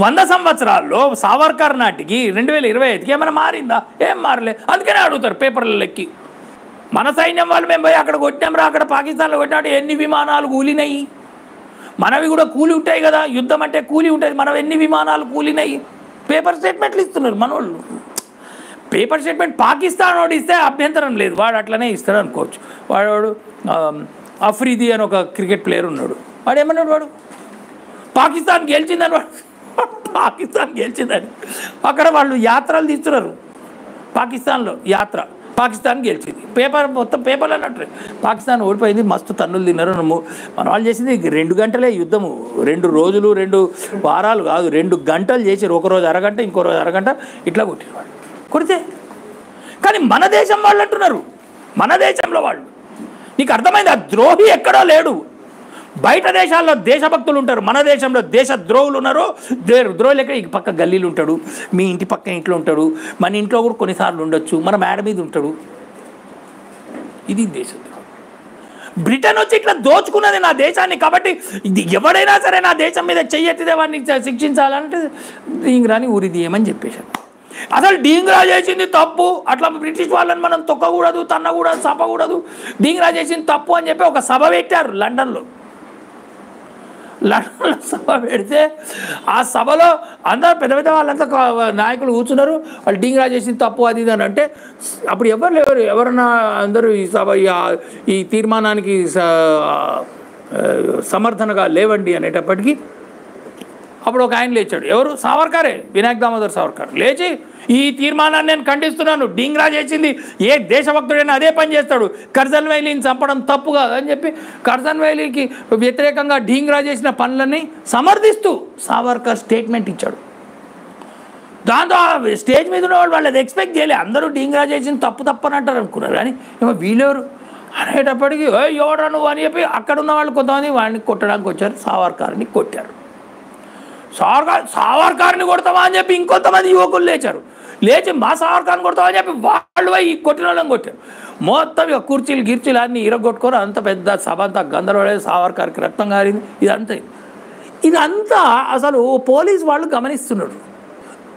100 సంవత్సరాల్లో సావర్కర్ నాటికి 2025కి ఏమైనా మారిందా? ఏం మారలే. అందుకనే అడుగుతారు పేపర్ల ఎక్కి, మన సైన్యం వాళ్ళు మేము పోయి అక్కడ కొట్టినాంరా, అక్కడ పాకిస్తాన్లో కొట్టినట్టు ఎన్ని విమానాలు కూలినాయి? మనవి కూడా కూలి ఉంటాయి కదా, యుద్ధం అంటే కూలి ఉంటుంది, మనం ఎన్ని విమానాలు కూలినాయి? పేపర్ స్టేట్మెంట్లు ఇస్తున్నారు మనోళ్ళు. పేపర్ స్టేట్మెంట్ పాకిస్తాన్ వాడు ఇస్తే అభ్యంతరం లేదు, వాడు అట్లనే ఇస్తాడు అనుకోవచ్చు. వాడు అఫ్రీది అని ఒక క్రికెట్ ప్లేయర్ ఉన్నాడు, వాడు ఏమన్నాడు, వాడు పాకిస్తాన్ గెలిచిందని, వాడు పాకిస్తాన్ గెలిచిందని అక్కడ వాళ్ళు యాత్రలు తీస్తున్నారు పాకిస్తాన్లో, యాత్ర పాకిస్తాన్ గెలిచింది, పేపర్ మొత్తం పేపర్లు అన్నట్టు పాకిస్తాన్ ఓడిపోయింది, మస్తు తన్నులు తిన్నారు. మన వాళ్ళు చేసింది 2 గంటలే యుద్ధము, 2 రోజులు 2 వారాలు కాదు, 2 గంటలు చేసారు, ఒకరోజు అరగంట ఇంకో రోజు అరగంట ఇట్లా కొట్టారు వాళ్ళు కొడితే. కానీ మన దేశం వాళ్ళు అంటున్నారు, మన దేశంలో వాళ్ళు, నీకు అర్థమైంది ఆ ద్రోహి ఎక్కడో లేడు, బయట దేశాల్లో దేశభక్తులు ఉంటారు, మన దేశంలో దేశ ద్రోహులు ఉన్నారు. ద్రోహులు ఎక్కడ, ఈ పక్క గల్లీలు ఉంటాడు, మీ ఇంటి పక్క ఇంట్లో ఉంటాడు, మన ఇంట్లో కూడా కొన్నిసార్లు ఉండొచ్చు, మన మేడ మీద ఉంటాడు. ఇది దేశద్రోహం. బ్రిటన్ వచ్చి ఇట్లా దోచుకున్నది నా దేశాన్ని, కాబట్టి ఇది ఎవడైనా సరే నా దేశం మీద చెయ్యెత్తితే వాడిని శిక్షించాలంటే డీంగ్రాని ఉరిదీయమని చెప్పేశారు. అసలు డీంగ్రా చేసింది తప్పు, అట్లా బ్రిటిష్ వాళ్ళని మనం తొక్కకూడదు, తన్నకూడదు, చంపకూడదు, డీంగ్రా చేసింది తప్పు అని చెప్పి ఒక సభ పెట్టారు లండన్లో. సభ పెడితే ఆ సభలో అందరూ పెద్ద పెద్ద వాళ్ళంతా నాయకులు కూర్చున్నారు, వాళ్ళు డీంగ్రా చేసింది తప్పు అది ఇది అని అంటే, అప్పుడు ఎవరు లేరు, ఎవరన్నా అందరూ ఈ సభ ఈ తీర్మానానికి సమర్థనగా లేవండి అనేటప్పటికీ అప్పుడు ఒక ఆయన లేచాడు, ఎవరు, సావర్కరే, వినాయక్ దామోదర్ సావర్కర్ లేచి ఈ తీర్మానాన్ని నేను ఖండిస్తున్నాను, డీంగ్రా చేసింది ఏ దేశభక్తుడైనా అదే పని చేస్తాడు, కర్జన్ వైలీని చంపడం తప్పు కాదు అని చెప్పి కర్జన్ వైలీకి వ్యతిరేకంగా డీంగ్రా చేసిన పనులని సమర్థిస్తూ సావర్కర్ స్టేట్మెంట్ ఇచ్చాడు. దాంతో స్టేజ్ మీద ఉన్న వాళ్ళు అది ఎక్స్పెక్ట్ చేయలే, అందరూ డీంగ్రా చేసింది తప్పు అని అంటారు అనుకున్నారు. కానీ ఏమో వీళ్ళెవరు అనేటప్పటికీ ఎవరా నువ్వు అని చెప్పి అక్కడ ఉన్న వాళ్ళు కొంతమంది వాడిని కొట్టడానికి వచ్చారు, సావర్కర్ని కొట్టారు. సావర్కర్ని కొడతావా అని చెప్పి ఇంకొంతమంది యువకులు లేచి మా సావర్కర్ని కొడతావా అని చెప్పి వాళ్ళు పోయి కొట్టిన వాళ్ళని కొట్టారు. మొత్తం ఇక కుర్చీలు అన్నీ ఇరగొట్టుకొని అంత పెద్ద సభ అంతా గందరగోళ, సావర్కర్కి రక్తం కారింది. ఇదంతా అసలు పోలీసు వాళ్ళు గమనిస్తున్నారు.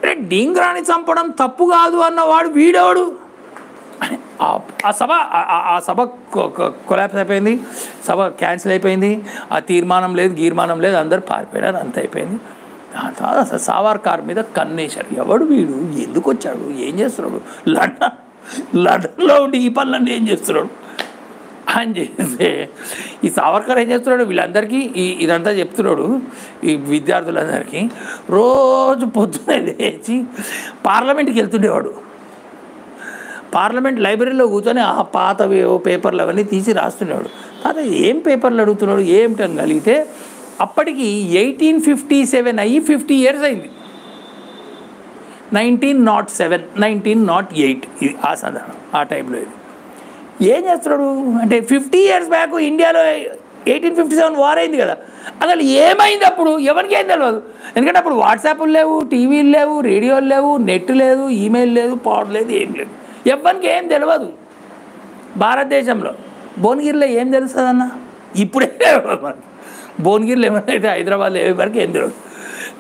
అంటే డీంగ్రాని చంపడం తప్పు కాదు అన్నవాడు వీడేవాడు. ఆ సభ కొలాప్స్ అయిపోయింది, సభ క్యాన్సిల్ అయిపోయింది, ఆ తీర్మానం లేదు, అందరు పారిపోయారు, అంత అయిపోయింది. అసలు సావర్కర్ మీద కన్నేశారు. ఎవడు వీడు, ఎందుకు వచ్చాడు, ఏం చేస్తున్నాడు, లండన్లో ఉండి ఈ పనులన్నీ ఏం చేస్తున్నాడు అని చేస్తే ఈ సావర్కర్ ఏం చేస్తున్నాడు, వీళ్ళందరికీ ఇదంతా చెప్తున్నాడు. ఈ విద్యార్థులందరికీ రోజు పొద్దున్నే లేచి పార్లమెంట్కి వెళ్తుండేవాడు. పార్లమెంట్ లైబ్రరీలో కూర్చొని ఆ పాతవి పేపర్లు అవన్నీ తీసి రాస్తున్నాడు. తర్వాత ఏం పేపర్లు అడుగుతున్నాడు ఏమిటని కలిగితే అప్పటికి 1857 అయ్యి 50 years అయింది. 1907, 1908 ఇది ఆ సందర్భం, ఆ టైంలో. ఇది ఏం చేస్తున్నాడు అంటే 50 years బ్యాక్ ఇండియాలో 1857 వార్ అయింది కదా, అసలు ఏమైంది అప్పుడు ఎవరికి ఏం తెలియదు. ఎందుకంటే అప్పుడు వాట్సాప్లు లేవు, టీవీలు లేవు, రేడియోలు లేవు, నెట్ లేదు, ఈమెయిల్ లేదు, పవర్ లేదు, ఏం లేదు, ఎవరికి ఏం తెలియదు. భారతదేశంలో భువనగిరిలో ఏం తెలుస్తుంది అన్న, ఇప్పుడే భువనగిరిలో ఏమైనా అయితే హైదరాబాద్లో ఏమే వరకు ఏం తెలియదు,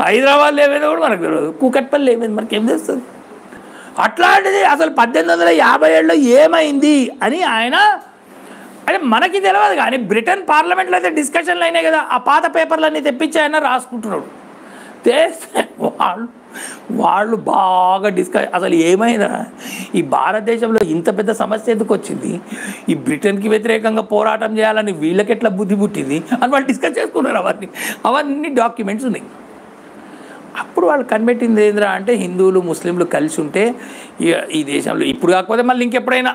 హైదరాబాద్లో ఏమైనా కూడా మనకు తెలియదు, కూకట్పల్లి ఏమైంది మనకి ఏం తెలుస్తుంది. అట్లాంటిది అసలు 1857లో ఏమైంది అని ఆయన అంటే మనకి తెలియదు. కానీ బ్రిటన్ పార్లమెంట్లో అయితే డిస్కషన్లు అయినాయి కదా, ఆ పాత పేపర్లన్నీ తెప్పించి ఆయన రాసుకుంటున్నాడు. వాళ్ళు బాగా అసలు ఏమైనా ఈ భారతదేశంలో ఇంత పెద్ద సమస్య ఎందుకు వచ్చింది, ఈ బ్రిటన్కి వ్యతిరేకంగా పోరాటం చేయాలని వీళ్ళకి ఎట్లా బుద్ధి పుట్టింది అని వాళ్ళు డిస్కస్ చేసుకున్నారు. అవన్నీ డాక్యుమెంట్స్ ఉన్నాయి. అప్పుడు వాళ్ళు కనిపెట్టింది ఏంద్రా అంటే హిందువులు ముస్లింలు కలిసి ఉంటే ఈ దేశంలో ఇప్పుడు కాకపోతే మళ్ళీ ఇంకెప్పుడైనా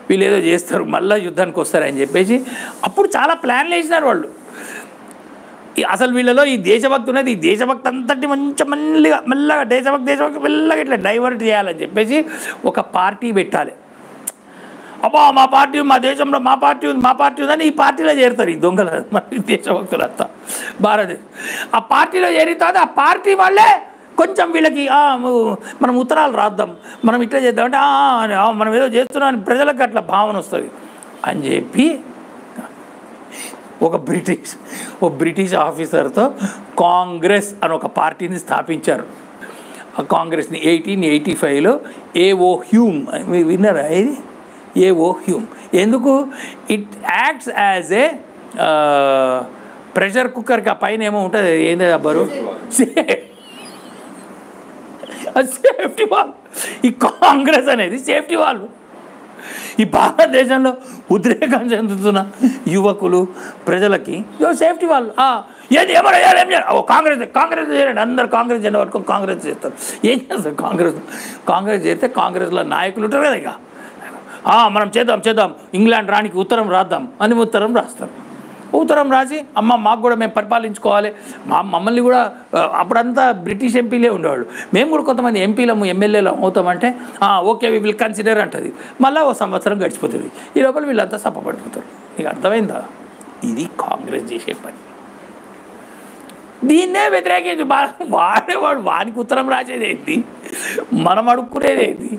వీళ్ళు ఏదో చేస్తారు, మళ్ళీ యుద్ధానికి వస్తారని చెప్పేసి అప్పుడు చాలా ప్లాన్లు వేసినారు వాళ్ళు. అసలు వీళ్ళలో ఈ దేశభక్తి ఉన్నది, ఈ దేశభక్తి అంతటి మంచి మెల్లగా దేశభక్తి మెల్లగా ఇట్లా డైవర్ట్ చేయాలని చెప్పేసి ఒక పార్టీ పెట్టాలి. అబ్బా మా పార్టీ, మా దేశంలో మా పార్టీ ఉందని ఈ పార్టీలో చేరుతారు ఈ దొంగల దేశభక్తులంతా భారతదేశం. ఆ పార్టీలో చేరిన తర్వాత ఆ పార్టీ వాళ్ళే కొంచెం వీళ్ళకి మనం ఉత్తరాలు రాద్దాం, మనం ఇట్లా చేద్దాం అంటే మనం ఏదో చేస్తున్నాం ప్రజలకు అట్లా భావన వస్తుంది అని చెప్పి ఒక బ్రిటిష్ ఆఫీసర్తో కాంగ్రెస్ అని ఒక పార్టీని స్థాపించారు. ఆ కాంగ్రెస్ని 1885లో ఏఓ హ్యూమ్ విన్నారా ఇది, ఏఓ హ్యూమ్. ఎందుకు, it acts as a pressure కుక్కర్కి ఆ పైన ఏమో ఉంటుంది, ఏంది బరువు అది సేఫ్టీ వాల్. ఈ కాంగ్రెస్ అనేది సేఫ్టీ వాల్. ఈ భారతదేశంలో ఉద్రేకం చెందుతున్న యువకులు ప్రజలకి సేఫ్టీ వాల్. ఏది ఏమన్నా ఏం చేయాలి, కాంగ్రెస్ చేయండి, అందరు కాంగ్రెస్ జెండా పట్టుకొని కాంగ్రెస్ చేస్తారు. ఏం చేస్తారు కాంగ్రెస్ చేస్తే కాంగ్రెస్లో నాయకులు ఉంటారు కదా, ఇక మనం చేద్దాం ఇంగ్లాండ్ రానికి ఉత్తరం రాద్దాం అని ఉత్తరం రాస్తారు. ఉత్తరం రాసి మాకు కూడా మేము పరిపాలించుకోవాలి, మమ్మల్ని కూడా అప్పుడంతా బ్రిటిష్ ఎంపీలే ఉండేవాళ్ళు, మేము కూడా కొంతమంది ఎంపీలము ఎమ్మెల్యేలు అవుతామంటే ఓకే వి విల్ కన్సిడర్ అంటుంది. మళ్ళీ ఓ సంవత్సరం గడిచిపోతుంది. ఈ లోపల వీళ్ళంతా సప్పపడిపోతారు. నీకు అర్థమైందా? ఇది కాంగ్రెస్ చేసే పని. దీన్నే వ్యతిరేకించి వాడేవాడు వానికి ఉత్తరం రాసేది ఏంటి, మనం అడుక్కునేది ఏంటి?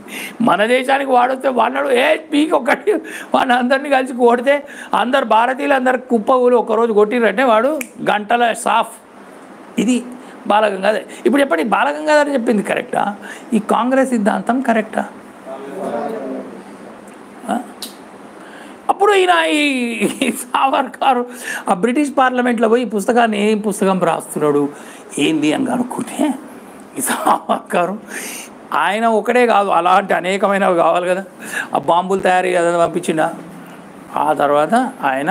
మన దేశానికి వాడొస్తే వాడినాడు మీకు ఒకటి వాడిని అందరినీ కలిసి కొడితే అందరు భారతీయులు అందరు కుప్పగులు ఒకరోజు కొట్టిరంటే వాడు గంటల సాఫ్. ఇది బాలగంగాధర్. ఇప్పుడు చెప్పండి, బాలగంగాధర్ చెప్పింది కరెక్టా? ఈ కాంగ్రెస్ సిద్ధాంతం కరెక్టా? అప్పుడు ఈయన ఈ సావర్కర్ ఆ బ్రిటిష్ పార్లమెంట్లో పోయి పుస్తకాన్ని ఏం పుస్తకం రాస్తున్నాడు ఏంది అని కనుక్కుంటే ఈ సావర్కర్ ఆయన ఒకటే కాదు, అలాంటి అనేకమైనవి కావాలి కదా, ఆ బాంబులు తయారీ కదా పంపించిండ. ఆ తర్వాత ఆయన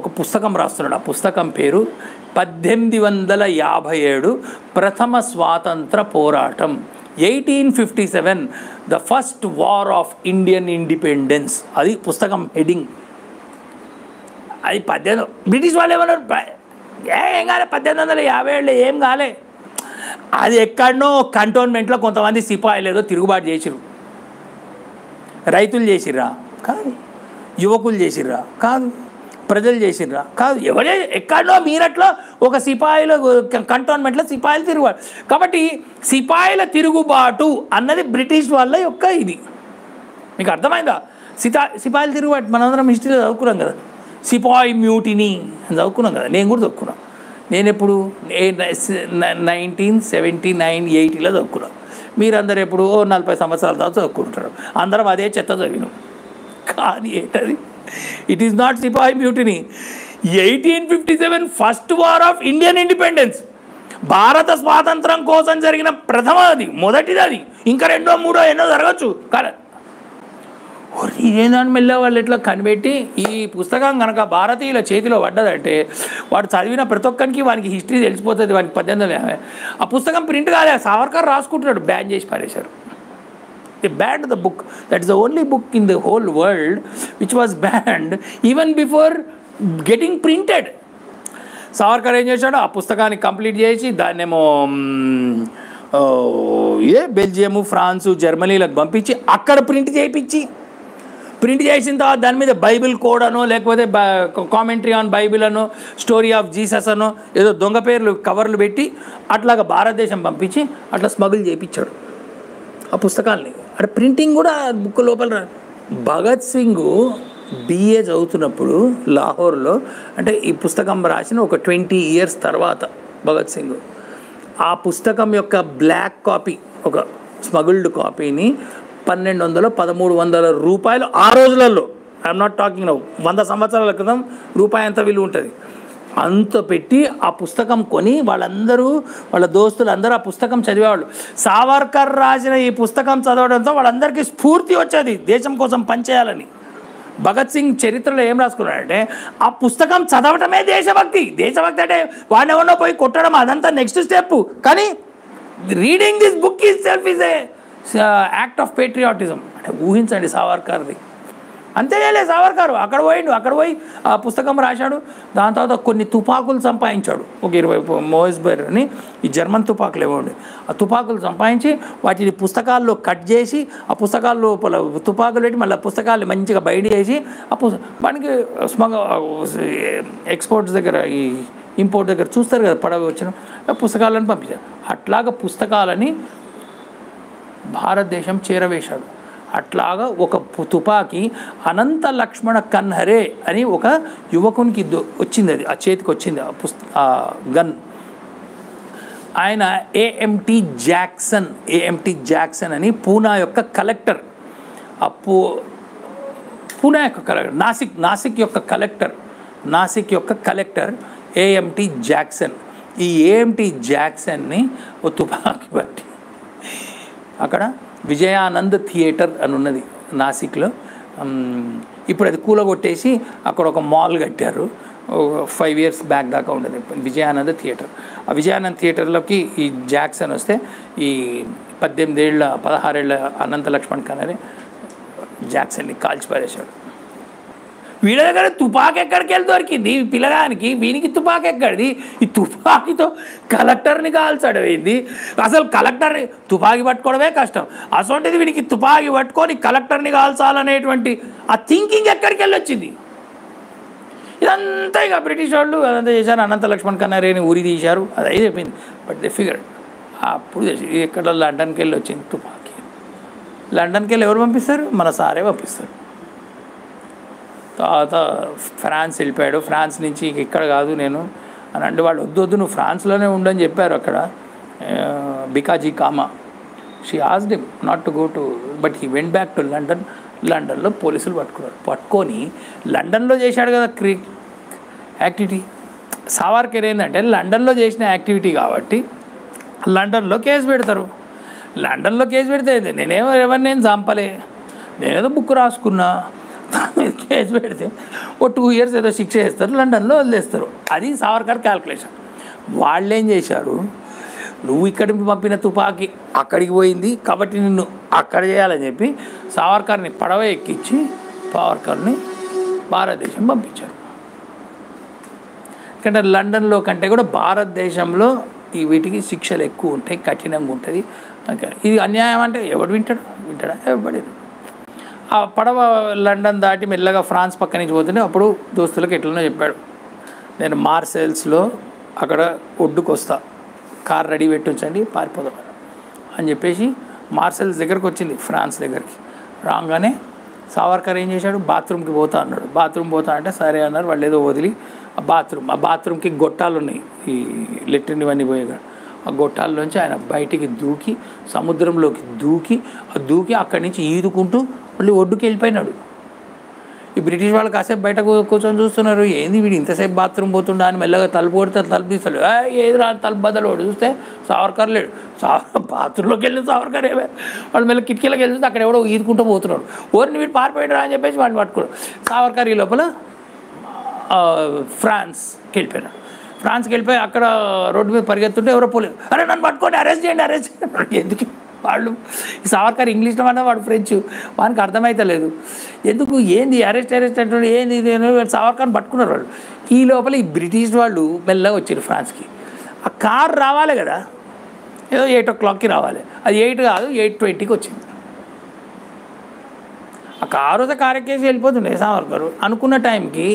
ఒక పుస్తకం రాస్తున్నాడు. ఆ పుస్తకం పేరు 1857 ప్రథమ స్వాతంత్ర పోరాటం, 1857 the first war of Indian independence. అది పుస్తకం హెడింగ్. అది బ్రిటిష్ వాళ్ళు ఏమన్నారు, ఏం కాలే 1857 ఏం కాలే. అది ఎక్కడనో కంటోన్మెంట్లో కొంతమంది సిపాయిలు ఏదో తిరుగుబాటు చేసిర్రు. రైతులు చేసిర్రా? కాదు. యువకులు చేసిర్రా? కాదు. ప్రజలు చేసిర్రా? కాదు. ఎవరే ఎక్కడో మీరట్లో ఒక సిపాయిల కంటోన్మెంట్లో సిపాయిలు తిరుగుబాటు. కాబట్టి సిపాయిల తిరుగుబాటు అన్నది బ్రిటిష్ వాళ్ళ యొక్క ఇది. మీకు అర్థమైందా? సిపాయిల తిరుగుబాటు మనందరం హిస్టరీలో చదువుకున్నాం కదా, సిపాయి మ్యూటినీ అని చదువుకున్నాం కదా. నేను కూడా చదువుకున్నాను. నేను ఎప్పుడు 1979, 80లో చదువుకున్నాను. మీరందరూ ఎప్పుడు 40 సంవత్సరాల తర్వాత చదువుకుంటారు. అందరం అదే చెత్త చదివినాం. కానీ ఏంటది? It is not sepoy mutiny. 1857 first war of Indian independence, భారత స్వాతంత్రం కోసం జరిగిన ప్రథమది, మొదటిది. అది ఇంకా రెండో మూడో ఎన్నో జరగచ్చు. కానీ ఇదేందని మెల్ల వాళ్ళు ఎట్లా కనిపెట్టి ఈ పుస్తకం కనుక భారతీయుల చేతిలో పడ్డదంటే వాడు చదివిన ప్రతి ఒక్కరికి వానికి హిస్టరీ తెలిసిపోతుంది. వానికి 1850 ఆ పుస్తకం ప్రింట్ కాలే, సావర్కర్ రాసుకుంటున్నాడు, బ్యాన్ చేసి పారేశారు. They banned the book. That is the only book in the whole world which was banned even before getting printed. Savarkar ఏం చేశాడు, ఆ పుస్తకాన్ని కంప్లీట్ చేసి దాన్నేమో బెల్జియము, ఫ్రాన్సు, జర్మనీలకు పంపించి అక్కడ ప్రింట్ చేసిన తర్వాత దాని మీద బైబిల్ కోడ్ అనో లేకపోతే కామెంటరీ ఆన్ బైబిల్ అనో స్టోరీ ఆఫ్ జీసస్ అనో ఏదో దొంగ పేర్లు కవర్లు పెట్టి అట్లాగా భారతదేశం పంపించి అట్లా స్మగుల్ చేయించాడు ఆ పుస్తకాల్ని. అంటే ప్రింటింగ్ కూడా బుక్ లోపల. భగత్ సింగ్ బిఏ చదువుతున్నప్పుడు లాహోర్లో, అంటే ఈ పుస్తకం రాసిన ఒక 20 years తర్వాత భగత్ సింగ్ ఆ పుస్తకం యొక్క బ్లాక్ కాపీ, ఒక స్మగుల్డ్ కాపీని 1200-1300 రూపాయలు ఆ రోజులలో, ఐఎమ్ నాట్ టాకింగ్ నౌ, 100 సంవత్సరాల క్రితం రూపాయి ఎంత విలువ ఉంటుంది అంత పెట్టి ఆ పుస్తకం కొని వాళ్ళందరూ వాళ్ళ దోస్తులు అందరూ ఆ పుస్తకం చదివేవాళ్ళు. సావర్కర్ రాసిన ఈ పుస్తకం చదవడంతో వాళ్ళందరికీ స్ఫూర్తి వచ్చేది దేశం కోసం పనిచేయాలని. భగత్ సింగ్ చరిత్రలో ఏం రాసుకున్నాడంటే ఆ పుస్తకం చదవటమే దేశభక్తి. దేశభక్తి అంటే వాడిని ఎవరినో పోయి కొట్టడం అదంతా నెక్స్ట్ స్టెప్. కానీ reading this book is self is a act of patriotism. అంటే ఊహించండి సావర్కర్ది. అంతే చేయలేదు సావర్కర్. అక్కడ పోయి ఆ పుస్తకం రాశాడు. దాని తర్వాత కొన్ని తుపాకులు సంపాదించాడు. ఒక 20 మోయిస్బర్ అని ఈ జర్మన్ తుపాకులు ఇవ్వండి. ఆ తుపాకులు సంపాదించి వాటిని పుస్తకాల్లో కట్ చేసి ఆ పుస్తకాల లోపల తుపాకులు పెట్టి మళ్ళీ పుస్తకాలు మంచిగా బయట చేసి ఆ మనకి ఎక్స్పోర్ట్స్ దగ్గర ఈ ఇంపోర్ట్ దగ్గర చూస్తారు కదా పడవ వచ్చిన పుస్తకాలను పంపించారు. అట్లాగా పుస్తకాలని భారతదేశం చేరవేశాడు. అట్లాగా ఒక తుపాకీ అనంత లక్ష్మణ కన్హరే అని ఒక యువకునికి వచ్చింది. అది ఆ చేతికి వచ్చింది ఆ గన్. ఆయన ఏఎంటి జాక్సన్ అని పూనా యొక్క కలెక్టర్, పూనా యొక్క కలెక్టర్, నాసిక్ యొక్క కలెక్టర్ ఏఎంటి జాక్సన్. ఈ ఏఎంటి జాక్సన్ని ఓ తుపాకీ బట్టి అక్కడ విజయానంద్ థియేటర్ అని ఉన్నది నాసిక్లో. ఇప్పుడు అది కూలగొట్టేసి అక్కడ ఒక మాల్ కట్టారు. 5 years బ్యాక్ దాకా ఉండదు విజయానంద్ థియేటర్. ఆ విజయానంద్ థియేటర్లోకి ఈ జాక్సన్ వస్తే ఈ 16 ఏళ్ల అనంత లక్ష్మణ్ కనరే జాక్సన్ని కాల్చి పారేశాడు. వీళ్ళ దగ్గర తుపాకీ ఎక్కడికి వెళ్ళి దొరికింది పిల్లగానికి, వీనికి తుపాకీ ఎక్కడిది? ఈ తుపాకీతో కలెక్టర్ని కాల్చాడు ఏంది? అసలు కలెక్టర్ని తుపాకీ పట్టుకోవడమే కష్టం, అసలు వీనికి తుపాకీ పట్టుకొని కలెక్టర్ని కాల్చాలనేటువంటి ఆ థింకింగ్ ఎక్కడికి వెళ్ళి వచ్చింది? ఇదంతా ఇక బ్రిటిష్ వాళ్ళు అదంతా చేశారు. అనంత లక్ష్మణ్ కన్నారేని ఊరి తీశారు, అది అయిపోయింది. బట్ దే ఫిగర్ అప్పుడు ఎక్కడ లండన్కి వెళ్ళి వచ్చింది తుపాకీ. లండన్కి వెళ్ళి ఎవరు పంపిస్తారు? మన సారే పంపిస్తారు. తర్వాత ఫ్రాన్స్ వెళ్ళిపోయాడు. ఫ్రాన్స్ నుంచి ఇక్కడ కాదు నేను అని అంటే వాళ్ళు వద్దు నువ్వు ఫ్రాన్స్లోనే ఉండని చెప్పారు అక్కడ. Bikaji comma she asked him not to go to, but he went back to London. లండన్లో పోలీసులు పట్టుకున్నారు. పట్టుకొని లండన్లో చేశాడు కదా యాక్టివిటీ. సావర్కర్ ఏంటంటే లండన్లో చేసిన యాక్టివిటీ కాబట్టి లండన్లో కేసు పెడతారు. లండన్లో కేసు పెడితే ఎవరిని చంపలే, నేనేదో బుక్ రాసుకున్నా, కేసు పెడితే 2 years ఏదో శిక్ష చేస్తారు, లండన్లో వదిలేస్తారు. అది సావర్కర్ క్యాల్కులేషన్. వాళ్ళు ఏం చేశారు, నువ్వు ఇక్కడికి పంపిన తుపాకీ అక్కడికి పోయింది కాబట్టి నిన్ను అక్కడ చేయాలని చెప్పి సావర్కర్ని పడవ ఎక్కించి సావర్కర్ని భారతదేశం పంపించారు. ఎందుకంటే లండన్లో కంటే కూడా భారతదేశంలో వీటికి శిక్షలు ఎక్కువ ఉంటాయి, కఠినంగా ఉంటుంది. ఇది అన్యాయం అంటే ఎవడు వింటాడా? ఎవడు. ఆ పడవ లండన్ దాటి మెల్లగా ఫ్రాన్స్ పక్క నుంచి పోతుంటే అప్పుడు దోస్తులకు ఎట్లనో చెప్పాడు, నేను మార్సెల్స్లో అక్కడ ఒడ్డుకు వస్తా, కార్ రెడీ పెట్టించండి పారిపోదాం అని చెప్పేసి మార్సెల్స్ దగ్గరకు వచ్చింది, ఫ్రాన్స్ దగ్గరికి. రాగానే సావర్కర్ ఏం చేశాడు, బాత్రూమ్కి పోతా అన్నాడు. బాత్రూమ్ పోతా అంటే సరే అన్నారు. వాళ్ళు ఏదో వదిలి ఆ బాత్రూమ్కి గొట్టాలు ఉన్నాయి, ఈ లెట్రిన్ ఇవన్నీ పోయేగా. ఆ గొట్టాల్లోంచి ఆయన బయటికి దూకి సముద్రంలోకి దూకి అక్కడి నుంచి ఈదుకుంటూ మళ్ళీ ఒడ్డుకి వెళ్ళిపోయినాడు. ఈ బ్రిటిష్ వాళ్ళు కాసేపు బయట కూర్చొని చూస్తున్నారు, ఏంది వీడు ఇంతసేపు బాత్రూమ్ పోతుండా అని మెల్లగా తలుపు కొడితే తలుపు తీస్తాడు. ఏది రా తలుపు బద్దలు వాడు చూస్తే సావర్కర్ లేడు. బాత్రూంలోకి వెళ్ళి సావర్కర్ ఏమే. వాళ్ళు మెల్ల కిటికీలోకి వెళ్ళి అక్కడ ఎవడో ఈదుకుంటూ పోతున్నాడు. ఓరిని వీడు పారిపోయాడు అని చెప్పేసి వాడిని పట్టుకున్నాడు. సావర్కర్ ఈ లోపల ఫ్రాన్స్కి వెళ్ళిపోయినాడు. ఫ్రాన్స్కి వెళ్ళిపోయి అక్కడ రోడ్డు మీద పరిగెత్తుంటే ఎవరో పోలేదు, అరే నన్ను పట్టుకోండి, అరెస్ట్ చేయండి. ఎందుకు వాళ్ళు సావర్కర్ ఇంగ్లీష్లో అన్నా వాడు ఫ్రెంచ్, వానికి అర్థమైతలేదు. ఎందుకు ఏంది అరెస్ట్ అంటే ఏంది సావర్కర్ని పట్టుకున్నారు వాళ్ళు. ఈ లోపల ఈ బ్రిటిష్ వాళ్ళు మెల్లగా వచ్చారు ఫ్రాన్స్కి. ఆ కార్ రావాలి కదా, ఏదో 8 o'clockకి రావాలి, అది 8 కాదు 8:20కి వచ్చింది. ఆ కారు కారెక్కేసి వెళ్ళిపోతుండే సావర్కర్. అనుకున్న టైంకి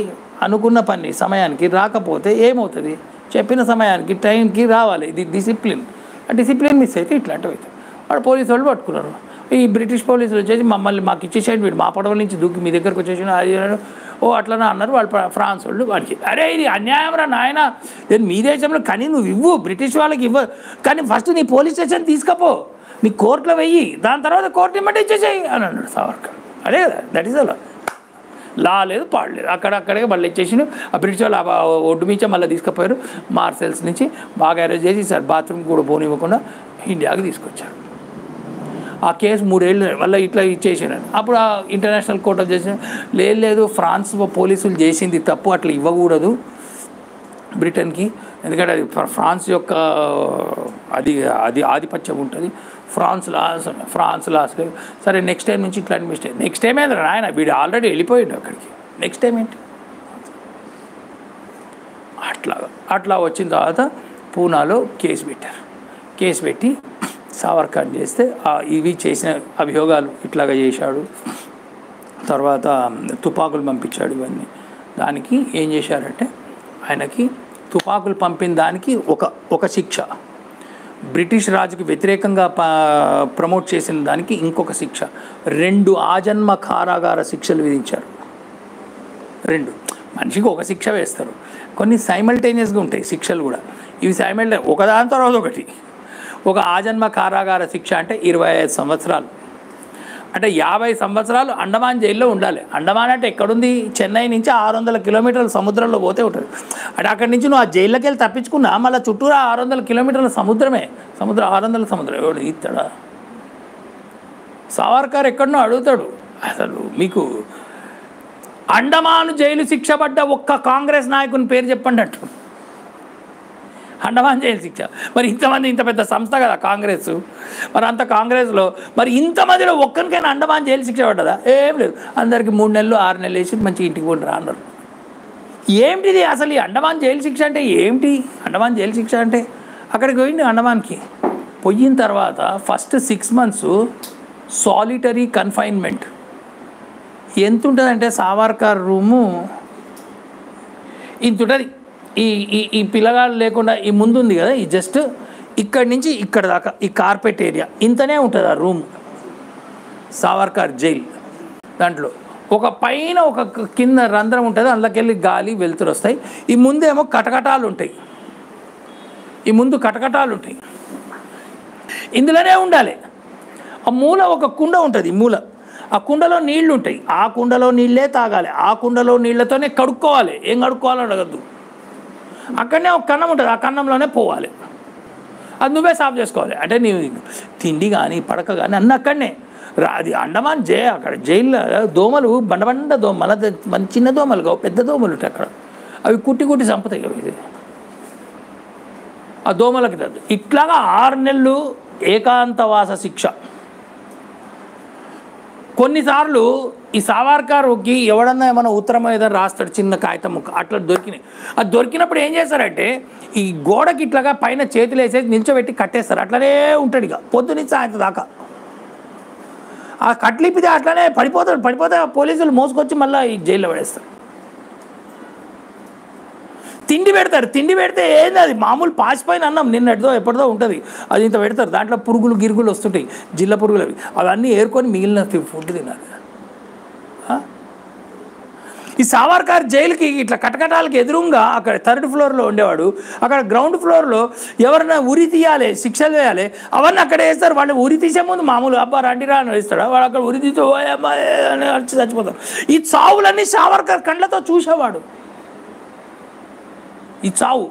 అనుకున్న పని సమయానికి రాకపోతే ఏమవుతుంది, చెప్పిన సమయానికి టైంకి రావాలి. ఇది డిసిప్లిన్. ఆ డిసిప్లిన్ మిస్ అయితే ఇట్లాంటివి అవుతుంది. వాడు పోలీసు వాళ్ళు పట్టుకున్నారు. ఈ బ్రిటిష్ పోలీసులు వచ్చేసి మమ్మల్ని మాకు ఇచ్చేసేయండి, వీడు మా పడవ నుంచి దూకి మీ దగ్గరకు వచ్చేసి అది అట్లనే అన్నారు. వాళ్ళు ఫ్రాన్స్ వాళ్ళు వాడికి, అరే ఇది అన్యాయం రా నాయన, నేను మీ దేశంలో కానీ నువ్వు ఇవ్వు, బ్రిటిష్ వాళ్ళకి ఇవ్వ, కానీ ఫస్ట్ నీ పోలీస్ స్టేషన్ తీసుకపో, నీ కోర్టులో వెయ్యి, దాని తర్వాత కోర్టు ఇమ్మటే ఇచ్చేసేయి అని అన్నాడు సావర్కర్. అదే కదా, దట్ ఈస్ అలా. లా లేదు పాడలేదు, అక్కడక్కడే మళ్ళీ ఇచ్చేసి ఆ బ్రిటిష్ వాళ్ళు ఒడ్డు మించే మళ్ళీ తీసుకుపోయారు. మార్సెల్స్ నుంచి బాగా అరేంజ్ చేసి సార్ బాత్రూమ్ కూడా పోనివ్వకుండా ఇండియాకి తీసుకొచ్చారు. ఆ కేసు 3 ఏళ్ళు మళ్ళీ ఇట్లా ఇచ్చేసాను. అప్పుడు ఆ ఇంటర్నేషనల్ కోర్టు చేసిన లేదు ఫ్రాన్స్ పోలీసులు చేసింది తప్పు, అట్లా ఇవ్వకూడదు బ్రిటన్కి, ఎందుకంటే అది ఫ్రాన్స్ యొక్క అది ఆధిపత్యం ఉంటుంది, ఫ్రాన్స్ లాస్ లేదు. సరే నెక్స్ట్ టైం నుంచి ఇట్లాంటి మిస్టేక్, నెక్స్ట్ టైం ఏంద్రా ఆయన, వీడు ఆల్రెడీ వెళ్ళిపోయాడు అక్కడికి, నెక్స్ట్ టైం ఏంటి. అట్లా వచ్చిన తర్వాత పూనాలో కేసు పెట్టారు. కేసు పెట్టి సావర్కర్ చేస్తే ఇవి చేసిన అభియోగాలు ఇట్లాగా చేశాడు, తర్వాత తుపాకులు పంపించాడు, ఇవన్నీ దానికి ఏం చేశారంటే ఆయనకి తుపాకులు పంపిన దానికి ఒక శిక్ష, బ్రిటిష్ రాజుకి వ్యతిరేకంగా ప్రమోట్ చేసిన దానికి ఇంకొక శిక్ష, 2 ఆజన్మ కారాగార శిక్షలు విధించారు. 2 మనిషికి ఒక శిక్ష వేస్తారు, కొన్ని సైమల్టేనియస్గా ఉంటాయి శిక్షలు కూడా. ఇవి ఒకదాని తర్వాత ఒకటి. ఒక ఆజన్మ కారాగార శిక్ష అంటే 25 సంవత్సరాలు, అంటే 50 సంవత్సరాలు అండమాన్ జైల్లో ఉండాలి. అండమాన్ అంటే ఎక్కడుంది? చెన్నై నుంచి 600 కిలోమీటర్ల సముద్రంలో పోతే ఉంటుంది. అంటే అక్కడి నుంచి నువ్వు ఆ జైల్లోకి వెళ్ళి తప్పించుకున్నా మళ్ళీ చుట్టూరా 600 కిలోమీటర్ల సముద్రమే. 600 సముద్రం ఎవడు ఇస్తాడా? సావర్కర్ ఎక్కడనో అడుగుతాడు. అసలు మీకు అండమాన్ జైలు శిక్ష పడ్డ ఒక్క కాంగ్రెస్ నాయకుని పేరు చెప్పండి అంటు. అండమాన్ జైలు శిక్ష. మరి ఇంతమంది, ఇంత పెద్ద సంస్థ కదా కాంగ్రెస్, మరి అంత కాంగ్రెస్లో మరి ఇంతమందిలో ఒక్కరికైనా అండమాన్ జైలు శిక్ష పడ్డదా? ఏం లేదు. అందరికీ 3 నెలలు 6 నెలలు వేసి మంచి ఇంటికి పోండి అన్నారు. ఏమిటిది అసలు? ఈ అండమాన్ జైలు శిక్ష అంటే ఏమిటి? అండమాన్ జైలు శిక్ష అంటే అక్కడికి పోయింది. అండమాన్కి పోయిన తర్వాత ఫస్ట్ 6 months సాలిటరీ కన్ఫైన్మెంట్. ఎంత ఉంటుందంటే సావర్కర్ రూము ఇంత ఉంటుంది. ఈ పిల్లగాళ్ళు లేకుండా ఈ ముందు ఉంది కదా, ఈ జస్ట్ ఇక్కడి నుంచి ఇక్కడ దాకా ఈ కార్పెట్ ఏరియా ఇంతనే ఉంటుంది ఆ రూమ్. సావర్కర్ జైల్ దాంట్లో ఒక పైన ఒక కింద రంధ్రం ఉంటుంది, అందులోకెళ్ళి గాలి వెలుతురు వస్తాయి. ఈ ముందేమో కటకటాలు ఉంటాయి, ఈ ముందు కటకటాలు ఉంటాయి. ఇందులోనే ఉండాలి. ఆ మూల ఒక కుండ ఉంటుంది. మూల ఆ కుండలో నీళ్లు ఉంటాయి. ఆ కుండలో నీళ్ళే తాగాలి. ఆ కుండలో నీళ్ళతోనే కడుక్కోవాలి. ఏం కడుక్కోవాలో అడగద్దు. అక్కడనే ఒక కన్నం ఉంటుంది, ఆ కన్నంలోనే పోవాలి. అది నువ్వే సాఫ్ చేసుకోవాలి. అంటే నీ తిండి కానీ పడక కానీ అన్నీ అక్కడనే. అది అండమాన్ అక్కడ జైల్లో దోమలు బండ దోమల మన చిన్న దోమలు కావు, పెద్ద దోమలు ఉంటాయి అక్కడ. అవి కుట్టి కుట్టి చంపుతాయి కదా. ఇది ఆ దోమలకి తద్దు. ఇట్లాగా 6 నెలలు ఏకాంతవాస శిక్ష. కొన్నిసార్లు ఈ సావర్కర్కి ఎవడన్నా ఏమైనా ఉత్తరం ఏదైనా రాస్తాడు, చిన్న కాగితం ముక్క అట్లా దొరికినాయి. అది దొరికినప్పుడు ఏం చేస్తారంటే ఈ గోడకి ఇట్లాగా పైన చేతులు వేసేసి నిల్చోబెట్టి కట్టేస్తారు. అట్లనే ఉంటాడు ఇక పొద్దునుంచి సాయంత్రం దాకా. ఆ కట్లిప్పితే అట్లనే పడిపోతే పోలీసులు మోసుకొచ్చి మళ్ళీ ఈ జైల్లో పడేస్తారు. తిండి పెడితే ఏంది? అది మామూలు పాసిపోయిన అన్నం, నిన్నటిదో ఎప్పటిదో ఉంటుంది. అది ఇంత పెడతారు. దాంట్లో పురుగులు గిరుగులు వస్తుంటాయి, జిల్ల పురుగులు. అవన్నీ ఏరుకొని మిగిలిన ఫుడ్ తినాలి. ఈ సావర్కర్ జైలుకి ఇట్లా కటకటాలకి ఎదురుగా అక్కడ 3rd floorలో ఉండేవాడు. అక్కడ గ్రౌండ్ ఫ్లోర్లో ఎవరైనా ఉరి తీయాలి, శిక్షలు వేయాలి, అవన్నీ అక్కడ వేస్తారు. వాళ్ళు ఉరి తీసే ముందు మామూలు అబ్బా రండిరా అని వేస్తాడు. వాడు అక్కడ ఉరి తీసి అని చచ్చిపోతారు. ఈ చావులన్నీ సావర్కర్ కళ్ళతో చూసేవాడు. ఈ చావు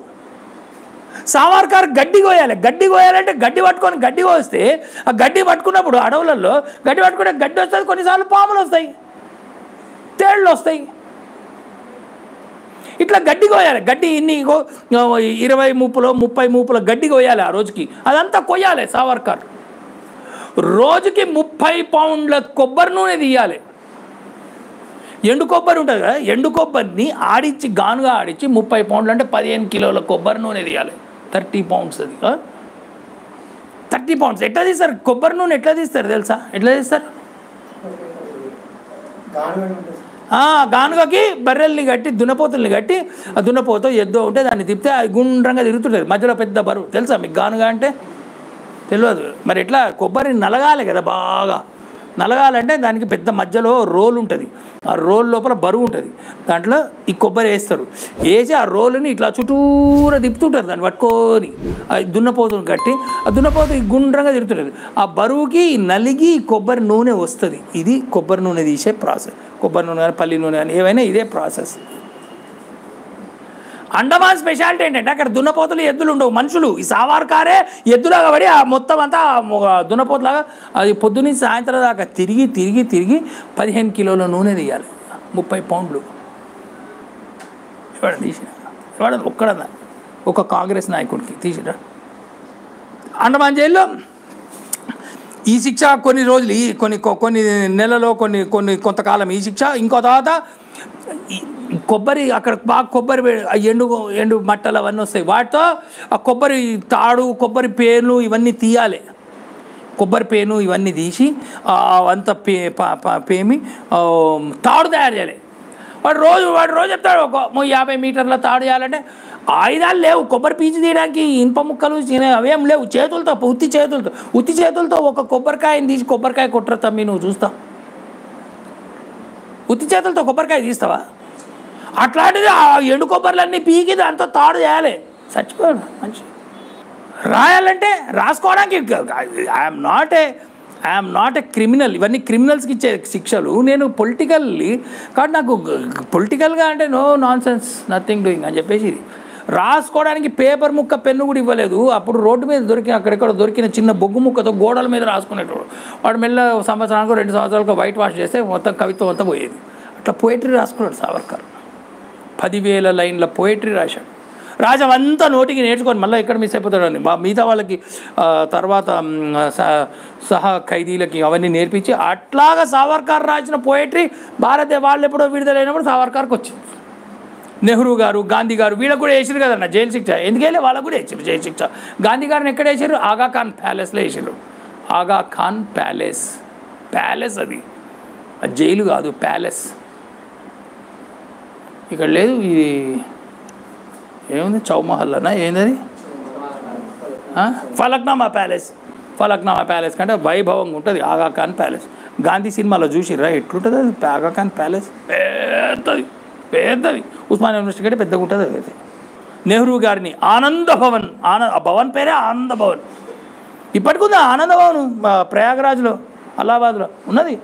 సావర్కర్ గడ్డి కోయాలంటే గడ్డి పట్టుకొని గడ్డి కోస్తే ఆ గడ్డి పట్టుకున్నప్పుడు అడవులలో గడ్డి పట్టుకుంటే గడ్డి వస్తుంది. కొన్నిసార్లు పాములు వస్తాయి, తేళ్ళు వస్తాయి. ఇట్లా గడ్డి కోయాలి. గడ్డి ఇన్ని 20 మూపులో 30 మూపుల గడ్డి కోయాలి ఆ రోజుకి. అదంతా కొయ్యాలి. సావర్కర్ రోజుకి 30 పౌండ్ల కొబ్బరి నూనె తీయాలి. ఎండు కొబ్బరి ఉంటుంది కదా, ఎండు కొబ్బరిని గానుగా ఆడించి 30 పౌండ్లు అంటే 15 కిలోల కొబ్బరి నూనె తీయాలి. 30 pounds. అది 30 pounds ఎట్లా తీస్తారు? కొబ్బరి నూనె ఎట్లా తీస్తారు తెలుసా? ఎట్లా తీస్తారు? గానుగకి బర్రెల్ని కట్టి దున్నపోతుల్ని కట్టి, ఆ దున్నపోతో ఎద్దో ఉంటే దాన్ని తిప్పితే అది గుండ్రంగా తిరుగుతుంటుంది. మధ్యలో పెద్ద బరువు. తెలుసా మీకు గానుగ అంటే? తెలియదు. మరి ఎట్లా? కొబ్బరిని నలగాలి కదా, బాగా నలగాలంటే దానికి పెద్ద మధ్యలో రోల్ ఉంటుంది. ఆ రోల్ లోపల బరువు ఉంటుంది. దాంట్లో ఈ కొబ్బరి వేస్తారు. వేసి ఆ రోలుని ఇట్లా చుట్టూరా తిప్పుతుంటారు. దాన్ని పట్టుకొని ఆ దున్నపోతుని కట్టి ఆ దున్నపోతు గుండ్రంగా తిరుగుతుంటుంది. ఆ బరువుకి నలిగి కొబ్బరి నూనె వస్తుంది. ఇది కొబ్బరి నూనె తీసే ప్రాసెస్. కొబ్బరి నూనె కానీ పల్లి నూనె కానీ ఏవైనా ఇదే ప్రాసెస్. అండమాన్ స్పెషాలిటీ ఏంటంటే అక్కడ దున్నపోతులు ఎద్దులు ఉండవు, మనుషులు. ఈ సావర్కరే ఎద్దులాగా పడి ఆ మొత్తం అంతా దున్నపోతులాగా అది పొద్దున్నీ సాయంత్రం దాకా తిరిగి 15 కిలోల నూనె తీయాలి. 30 పౌండ్లు. ఎవడ తీసిన? ఒక్కడన్నా ఒక కాంగ్రెస్ నాయకుడికి తీసిరా? అండమాన్ జైల్లో ఈ శిక్ష కొన్ని రోజులు, కొన్ని నెలలో, కొంతకాలం ఈ శిక్ష. ఇంకో తర్వాత కొబ్బరి అక్కడ బాగా కొబ్బరి ఎండు మట్టలు అవన్నీ వస్తాయి. వాటితో ఆ కొబ్బరి తాడు, కొబ్బరి పేను ఇవన్నీ తీయాలి. కొబ్బరి పేను ఇవన్నీ తీసి అంత పేమి తాడు తయారు చేయాలి. వాడు రోజు చెప్తాడు 50 మీటర్ల తాడు చేయాలంటే ఆయుధాలు లేవు. కొబ్బరి పీచు తీయడానికి ఇనుప ముక్కలు అవేం లేవు. ఉత్తి చేతులతో ఒక కొబ్బరికాయని తీసి కొబ్బరికాయ కొట్టరు తమ్మి, నువ్వు చూస్తావు. ఉత్తి చేతులతో కొబ్బరికాయ తీస్తావా? అట్లాంటిది ఆ ఎండు కొబ్బరిలన్నీ పీకి దాంతో తాడు చేయాలి. చచ్చిపోయాడు మనిషి. రాయాలంటే రాసుకోవడానికి I'm not a I'm not a criminal. ఇవన్నీ క్రిమినల్స్కి ఇచ్చే శిక్షలు. నేను పొలిటికల్లీ కాబట్టి నాకు పొలిటికల్గా అంటే no nonsense, nothing doing అని చెప్పేసి రాసుకోవడానికి పేపర్ ముక్క పెన్ను కూడా ఇవ్వలేదు. అప్పుడు రోడ్డు మీద దొరికిన అక్కడెక్కడ దొరికిన చిన్న బొగ్గు ముక్కతో గోడల మీద రాసుకునేటోడు. వాడు మెల్ల సంవత్సరానికి 2 సంవత్సరాలకు వైట్ వాష్ చేస్తే మొత్తం కవిత్వం అంతా పోయేది. అట్లా పోయిటరీ రాసుకున్నాడు సావర్కర్. 10,000 లైన్ల పోయిటరీ రాశాడు. రాజవంతా నోటికి నేర్చుకొని మళ్ళీ ఎక్కడ మిస్ అయిపోతాడని మిగతా వాళ్ళకి తర్వాత సహా ఖైదీలకి అవన్నీ నేర్పించి అట్లాగా సావర్కర్ రాసిన పోయిటరీ వాళ్ళు ఎప్పుడో విడుదలైనప్పుడు సావర్కర్కి వచ్చింది. నెహ్రూ గారు, గాంధీ గారు వీళ్ళకి కూడా వేసారు కదన్న జైలు శిక్ష. ఎందుకెళ్ళి వాళ్ళకు కూడా వేసారు జైలు శిక్ష. గాంధీ గారిని ఎక్కడ వేసారు? ఆగా ఖాన్ ప్యాలెస్లో వేసారు. ఆగా ఖాన్ ప్యాలెస్, అది జైలు కాదు, ప్యాలెస్. ఇక్కడ లేదు. ఇది ఏముంది, చౌమహల్లనా ఏంటది? ఫలక్నామా ప్యాలెస్ కంటే వైభవంగా ఉంటుంది ఆగా ఖాన్ ప్యాలెస్. గాంధీ సినిమాలో చూసిర్రా ఎట్లుంటుంది అది? ఆగా ఖాన్ ప్యాలెస్ పెద్దది. ఉస్మానియా యూనివర్సిటీ కంటే పెద్దగా ఉంటుంది అది. నెహ్రూ గారిని ఆనంద భవన్, భవన్ పేరే ఆనంద భవన్. ఇప్పటికుంది ఆనంద భవన్ ప్రయాగరాజ్లో, అలహాబాద్లో ఉన్నది.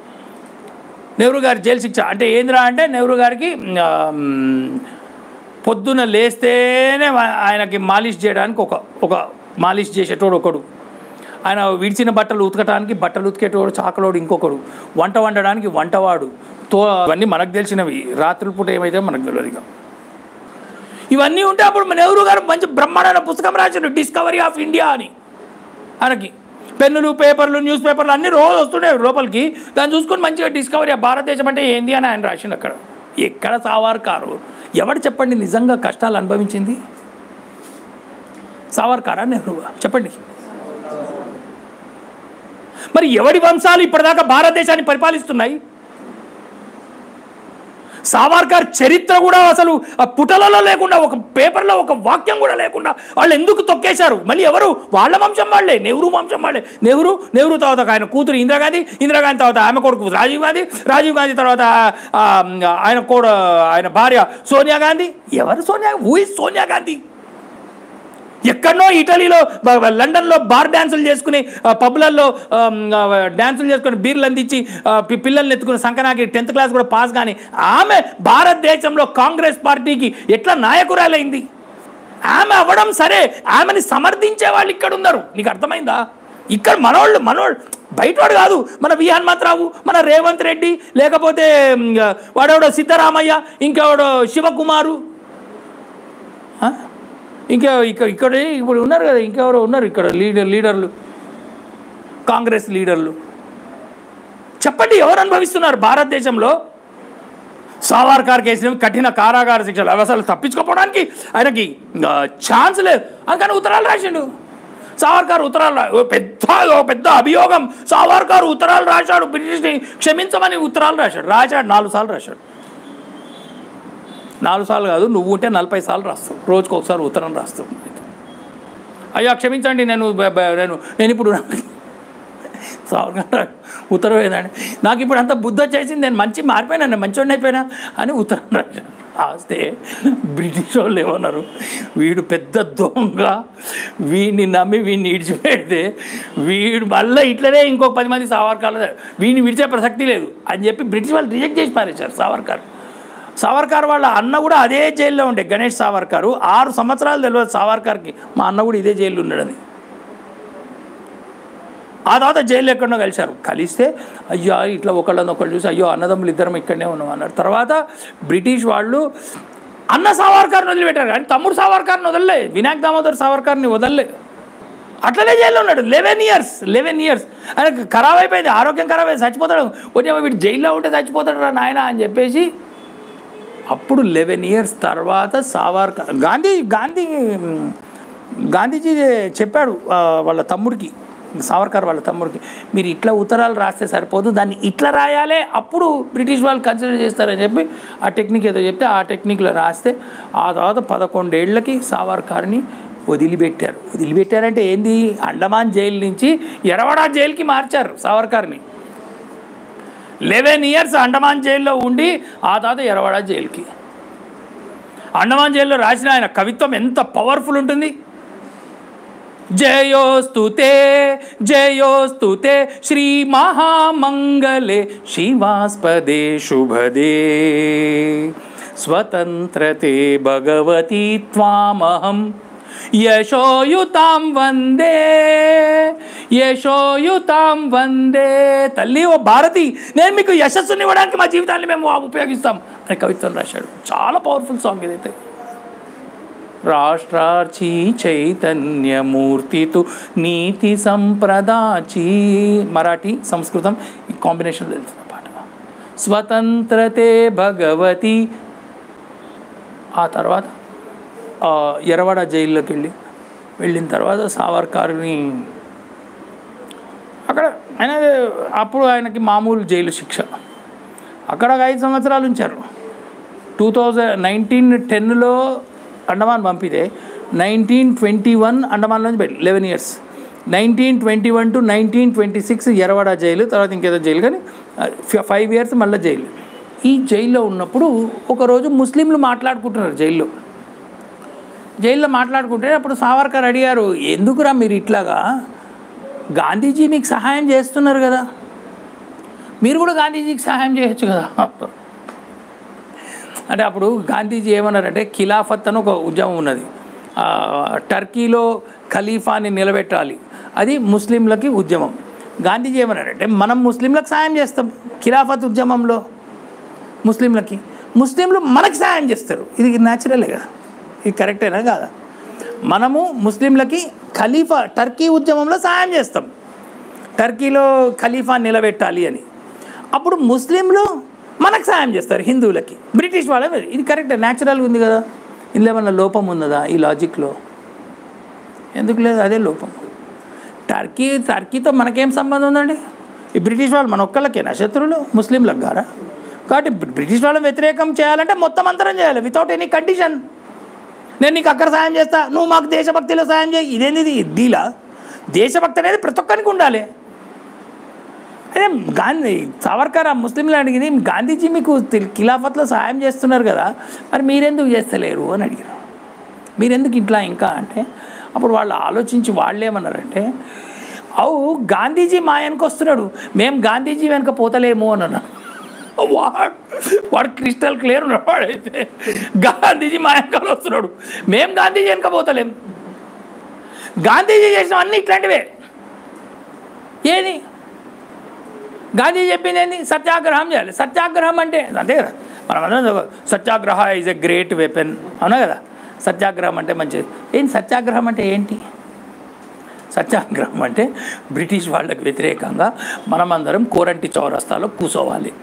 నెహ్రూ గారి జైలు శిక్ష అంటే ఏందిరా అంటే, నెహ్రూ గారికి పొద్దున లేస్తేనే ఆయనకి మాలిష్ చేయడానికి ఒక మాలిష్ చేసేటోడు ఒకడు, ఆయన విడిచిన బట్టలు ఉతకటానికి బట్టలు ఉతికేటోడు చాకలోడు ఇంకొకడు, వంట వండడానికి వంటవాడు. ఇవన్నీ మనకు తెలిసినవి. రాత్రుల పూట ఏమైతే మనకు తెలియదు. ఇవన్నీ ఉంటే అప్పుడు నెహ్రూ గారు మంచి బ్రహ్మాండమైన పుస్తకం రాశారు, డిస్కవరీ ఆఫ్ ఇండియా అని. ఆయనకి పెన్నులు, పేపర్లు, న్యూస్ పేపర్లు అన్నీ రోజు వస్తుండే లోపలికి. దాన్ని చూసుకొని మంచిగా డిస్కవరీ భారతదేశం అంటే ఏంది అని ఆయన రాసిండు అక్కడ. ఎక్కడ సావర్కరు? ఎవడు చెప్పండి నిజంగా కష్టాలు అనుభవించింది? సావర్కరా, నెహ్రూవా? చెప్పండి. మరి ఎవడి వంశాలు ఇప్పటిదాకా భారతదేశాన్ని పరిపాలిస్తున్నాయి? సావర్కర్ చరిత్ర కూడా అసలు పుటలలో లేకుండా, ఒక పేపర్లో ఒక వాక్యం కూడా లేకుండా వాళ్ళు ఎందుకు తొక్కేశారు? మళ్ళీ ఎవరు? వాళ్ళ వంశం వాళ్ళే, నెహ్రూ వంశం వాళ్ళే. నెహ్రూ తర్వాత ఆయన కూతురు ఇందిరాగాంధీ తర్వాత ఆమె కొడుకు రాజీవ్ గాంధీ తర్వాత ఆయన భార్య సోనియా గాంధీ. ఎవరు సోనియా? Who is Sonia Gandhi? ఎక్కడనో ఇటలీలో, లండన్లో బార్ డ్యాన్సులు చేసుకుని, పబ్లలో డ్యాన్సులు చేసుకుని, బీర్లు అందించి పిల్లల్ని ఎత్తుకుని సంకనాకి 10th క్లాస్ కూడా పాస్ కానీ ఆమె భారతదేశంలో కాంగ్రెస్ పార్టీకి ఎట్లా నాయకురాలైంది? ఆమె అవ్వడం సరే, ఆమెని సమర్థించే వాళ్ళు ఇక్కడ ఉన్నారు. నీకు అర్థమైందా? ఇక్కడ మనోళ్ళు బయటవాడు కాదు. మన వి హనుమంతరావు, మన రేవంత్ రెడ్డి, లేకపోతే వాడెవడో సిద్ధరామయ్య, ఇంకెవడో శివకుమారు, ఇక్కడ ఇప్పుడు ఉన్నారు కదా, ఇంకెవరో ఉన్నారు ఇక్కడ లీడర్లు, కాంగ్రెస్ లీడర్లు. చెప్పండి ఎవరు అనుభవిస్తున్నారు భారతదేశంలో? సావర్కర్ కేసు కఠిన కారాగార శిక్షలు, అసలు తప్పించుకోవడానికి ఆయనకి ఛాన్స్ లేదు. అందుకని ఉత్తరాలు రాసిండు సావర్కర్. పెద్ద అభియోగం. సావర్కర్ ఉత్తరాలు రాశాడు, బ్రిటిష్ని క్షమించమని ఉత్తరాలు రాశాడు. 4 సార్లు రాశాడు. 4 సార్లు కాదు, నువ్వు ఉంటే 40 సార్లు రాస్తావు. రోజుకు ఒకసారి ఉత్తరం రాస్తావు. అయ్యా క్షమించండి, నేను ఇప్పుడు సావర్కర్ ఉత్తరం ఏదండి, నాకు ఇప్పుడు అంత బుద్ధి వచ్చేసింది, నేను మారిపోయినా, నేను మంచివాడిని అయిపోయినా అని ఉత్తరం రాశాడు. రాస్తే బ్రిటిష్ వాళ్ళు ఏమన్నారు, వీడు పెద్ద దొంగ, వీడిని నమ్మి వీడిని విడిచిపెడితే వీడు మళ్ళీ ఇట్లనే ఇంకొక 10 మంది సావర్కర్లు, వీడిని విడిచే ప్రసక్తి లేదు అని చెప్పి బ్రిటిష్ వాళ్ళు రిజెక్ట్ చేసి పారేశారు సావర్కర్ వాళ్ళ అన్న కూడా అదే జైల్లో ఉండే, గణేష్ సావర్కర్. 6 సంవత్సరాలు తెలియదు సావర్కర్కి మా అన్న కూడా ఇదే జైల్లో ఉన్నాడని. ఆ తర్వాత జైల్లో ఎక్కడో కలిస్తే అయ్యో ఇట్లా ఒకళ్ళు చూసి అయ్యో అన్నదమ్ములు ఇద్దరం ఇక్కడనే ఉన్నాం అన్నారు. తర్వాత బ్రిటిష్ వాళ్ళు అన్న సావర్కర్ని వదిలిపెట్టారు, కానీ తమ్ముడు సావర్కర్ని వదలలే, వినాయక్ దామోదర్ సావర్కర్ని వదలలే. అట్లనే జైల్లో ఉన్నాడు 11 ఇయర్స్. ఆయనకు ఖరాబ్ అయిపోయింది, ఆరోగ్యం ఖరాబ్ అయింది, చచ్చిపోతాడు. వచ్చే వీడు జైల్లో ఉంటే చచ్చిపోతాడు రా నాయన అని చెప్పేసి అప్పుడు 11 ఇయర్స్ తర్వాత సావర్కర్ గాంధీజీ చెప్పాడు వాళ్ళ తమ్ముడికి, సావర్కర్ వాళ్ళ తమ్ముడికి, మీరు ఇట్లా ఉత్తరాలు రాస్తే సరిపోదు, దాన్ని ఇట్లా రాయాలి, అప్పుడు బ్రిటిష్ వాళ్ళు కన్సిడర్ చేస్తారని చెప్పి ఆ టెక్నిక్ ఏదో చెప్తే ఆ టెక్నిక్లో రాస్తే ఆ తర్వాత 11 ఏళ్లకి సావర్కర్ని వదిలిపెట్టారంటే ఏంది, అండమాన్ జైలు నుంచి ఎరవడా జైలుకి మార్చారు సావర్కర్ని. 11 ఇయర్స్ అండమాన్ జైల్లో ఉండి ఆ తర్వాత ఎరవాడ జైలుకి. అండమాన్ జైల్లో రాసిన ఆయన కవిత్వం ఎంత పవర్ఫుల్ ఉంటుంది. జయోస్తుతే జయోస్తుతే శ్రీ మహామంగళే శివాస్పదే శుభదే స్వతంత్రతే భగవతి త్వామహం యశోయుతాం వందే యశోయుతాం వందే. తల్లి ఓ భారతి, నేను మీకు యశస్సుని ఇవ్వడానికి మా జీవితాన్ని మేము ఉపయోగిస్తాం అని కవిత్వం రాశాడు. చాలా పవర్ఫుల్ సాంగ్ ఇదైతే. రాష్ట్రార్చి చైతన్యమూర్తితు నీతి సంప్రదాచి. మరాఠీ సంస్కృతం ఈ కాంబినేషన్ తెలుసిన పాట. స్వతంత్రతే భగవతి. ఆ తర్వాత ఎర్రవాడ జైల్లోకి వెళ్ళిన తర్వాత సావర్కర్ని అక్కడ అప్పుడు ఆయనకి మామూలు జైలు శిక్ష. అక్కడ 5 సంవత్సరాలు ఉంచారు. 1910లో అండమాన్ పంపితే 1921 అండమాన్లోంచి 11 years. 1921 to 1926 ఎర్రవాడ జైలు, తర్వాత ఇంకేదో జైలు, కానీ 5 years మళ్ళీ జైలు. ఈ జైల్లో ఉన్నప్పుడు ఒకరోజు ముస్లింలు మాట్లాడుకుంటున్నారు జైల్లో మాట్లాడుకుంటే అప్పుడు సావర్కర్ అడిగారు, ఎందుకురా మీరు ఇట్లాగా, గాంధీజీ మీకు సహాయం చేస్తున్నారు కదా, మీరు కూడా గాంధీజీకి సహాయం చేయొచ్చు కదా అంటే. అప్పుడు గాంధీజీ ఏమన్నారంటే, ఖిలాఫత్ అని ఒక ఉద్యమం ఉన్నది, టర్కీలో ఖలీఫాని నిలబెట్టాలి, అది ముస్లింలకి ఉద్యమం. గాంధీజీ ఏమన్నారంటే, మనం ముస్లింలకు సాయం చేస్తాం ఖిలాఫత్ ఉద్యమంలో, ముస్లింలు మనకి సాయం చేస్తారు. ఇది న్యాచురలే కదా, ఇది కరెక్టేనా కాదా? మనము ముస్లింలకి టర్కీ ఉద్యమంలో సాయం చేస్తాం, టర్కీలో ఖలీఫా నిలబెట్టాలి అని. అప్పుడు ముస్లింలు మనకు సాయం చేస్తారు హిందువులకి, బ్రిటిష్ వాళ్ళ. ఇది కరెక్టే, న్యాచురల్గా ఉంది కదా. ఇందులో ఏమన్నా లోపం ఉన్నదా ఈ లాజిక్లో? ఎందుకు లేదు, అదే లోపం. టర్కీతో మనకేం సంబంధం ఉందండి? ఈ బ్రిటిష్ వాళ్ళు మన ఒక్కళ్ళకేనా శత్రువులు, ముస్లింలకు గారా? కాబట్టి బ్రిటిష్ వాళ్ళని వ్యతిరేకం చేయాలంటే మొత్తం అంతరం చేయాలి, వితౌట్ ఎనీ కండిషన్. నేను నీకు అక్కడ సాయం చేస్తా, నువ్వు మాకు దేశభక్తిలో సాయం చేయి, ఇదేంది దీలా? దేశభక్తి అనేది ప్రతి ఒక్కరికి ఉండాలి. అదే సావర్కర్ ఆ ముస్లింలు అడిగింది, గాంధీజీ మీకు ఖిలాఫత్లో సహాయం చేస్తున్నారు కదా, మరి మీరెందుకు చేస్తలేరు అని అడిగారు. మీరెందుకు ఇట్లా ఇంకా అంటే, అప్పుడు వాళ్ళు ఆలోచించి వాళ్ళు ఏమన్నారంటే, గాంధీజీ మా వెనక వస్తున్నాడు, మేము గాంధీజీ వెనక పోతలేము అని అన్నారు. వాడు క్రిస్టల్ క్లియర్ ఉన్నాడు. వాడైతే గాంధీజీ మా వెనకాల వస్తున్నాడు, మేము గాంధీజీ వెనక పోతలేం. గాంధీజీ చేసినవన్నీ ఇట్లాంటివే. ఏది గాంధీజీ చెప్పింది ఏంటి? సత్యాగ్రహం చేయాలి. సత్యాగ్రహం అంటే అంతే కదా, మనం సత్యాగ్రహ ఈజ్ ఎ గ్రేట్ వెపన్ అవునా కదా. సత్యాగ్రహం అంటే మంచిది. ఏంటి సత్యాగ్రహం అంటే ఏంటి? సత్యాగ్రహం అంటే బ్రిటిష్ వాళ్ళకి వ్యతిరేకంగా మనమందరం కోరంటి చౌరస్తాలో కూర్చోవాలి.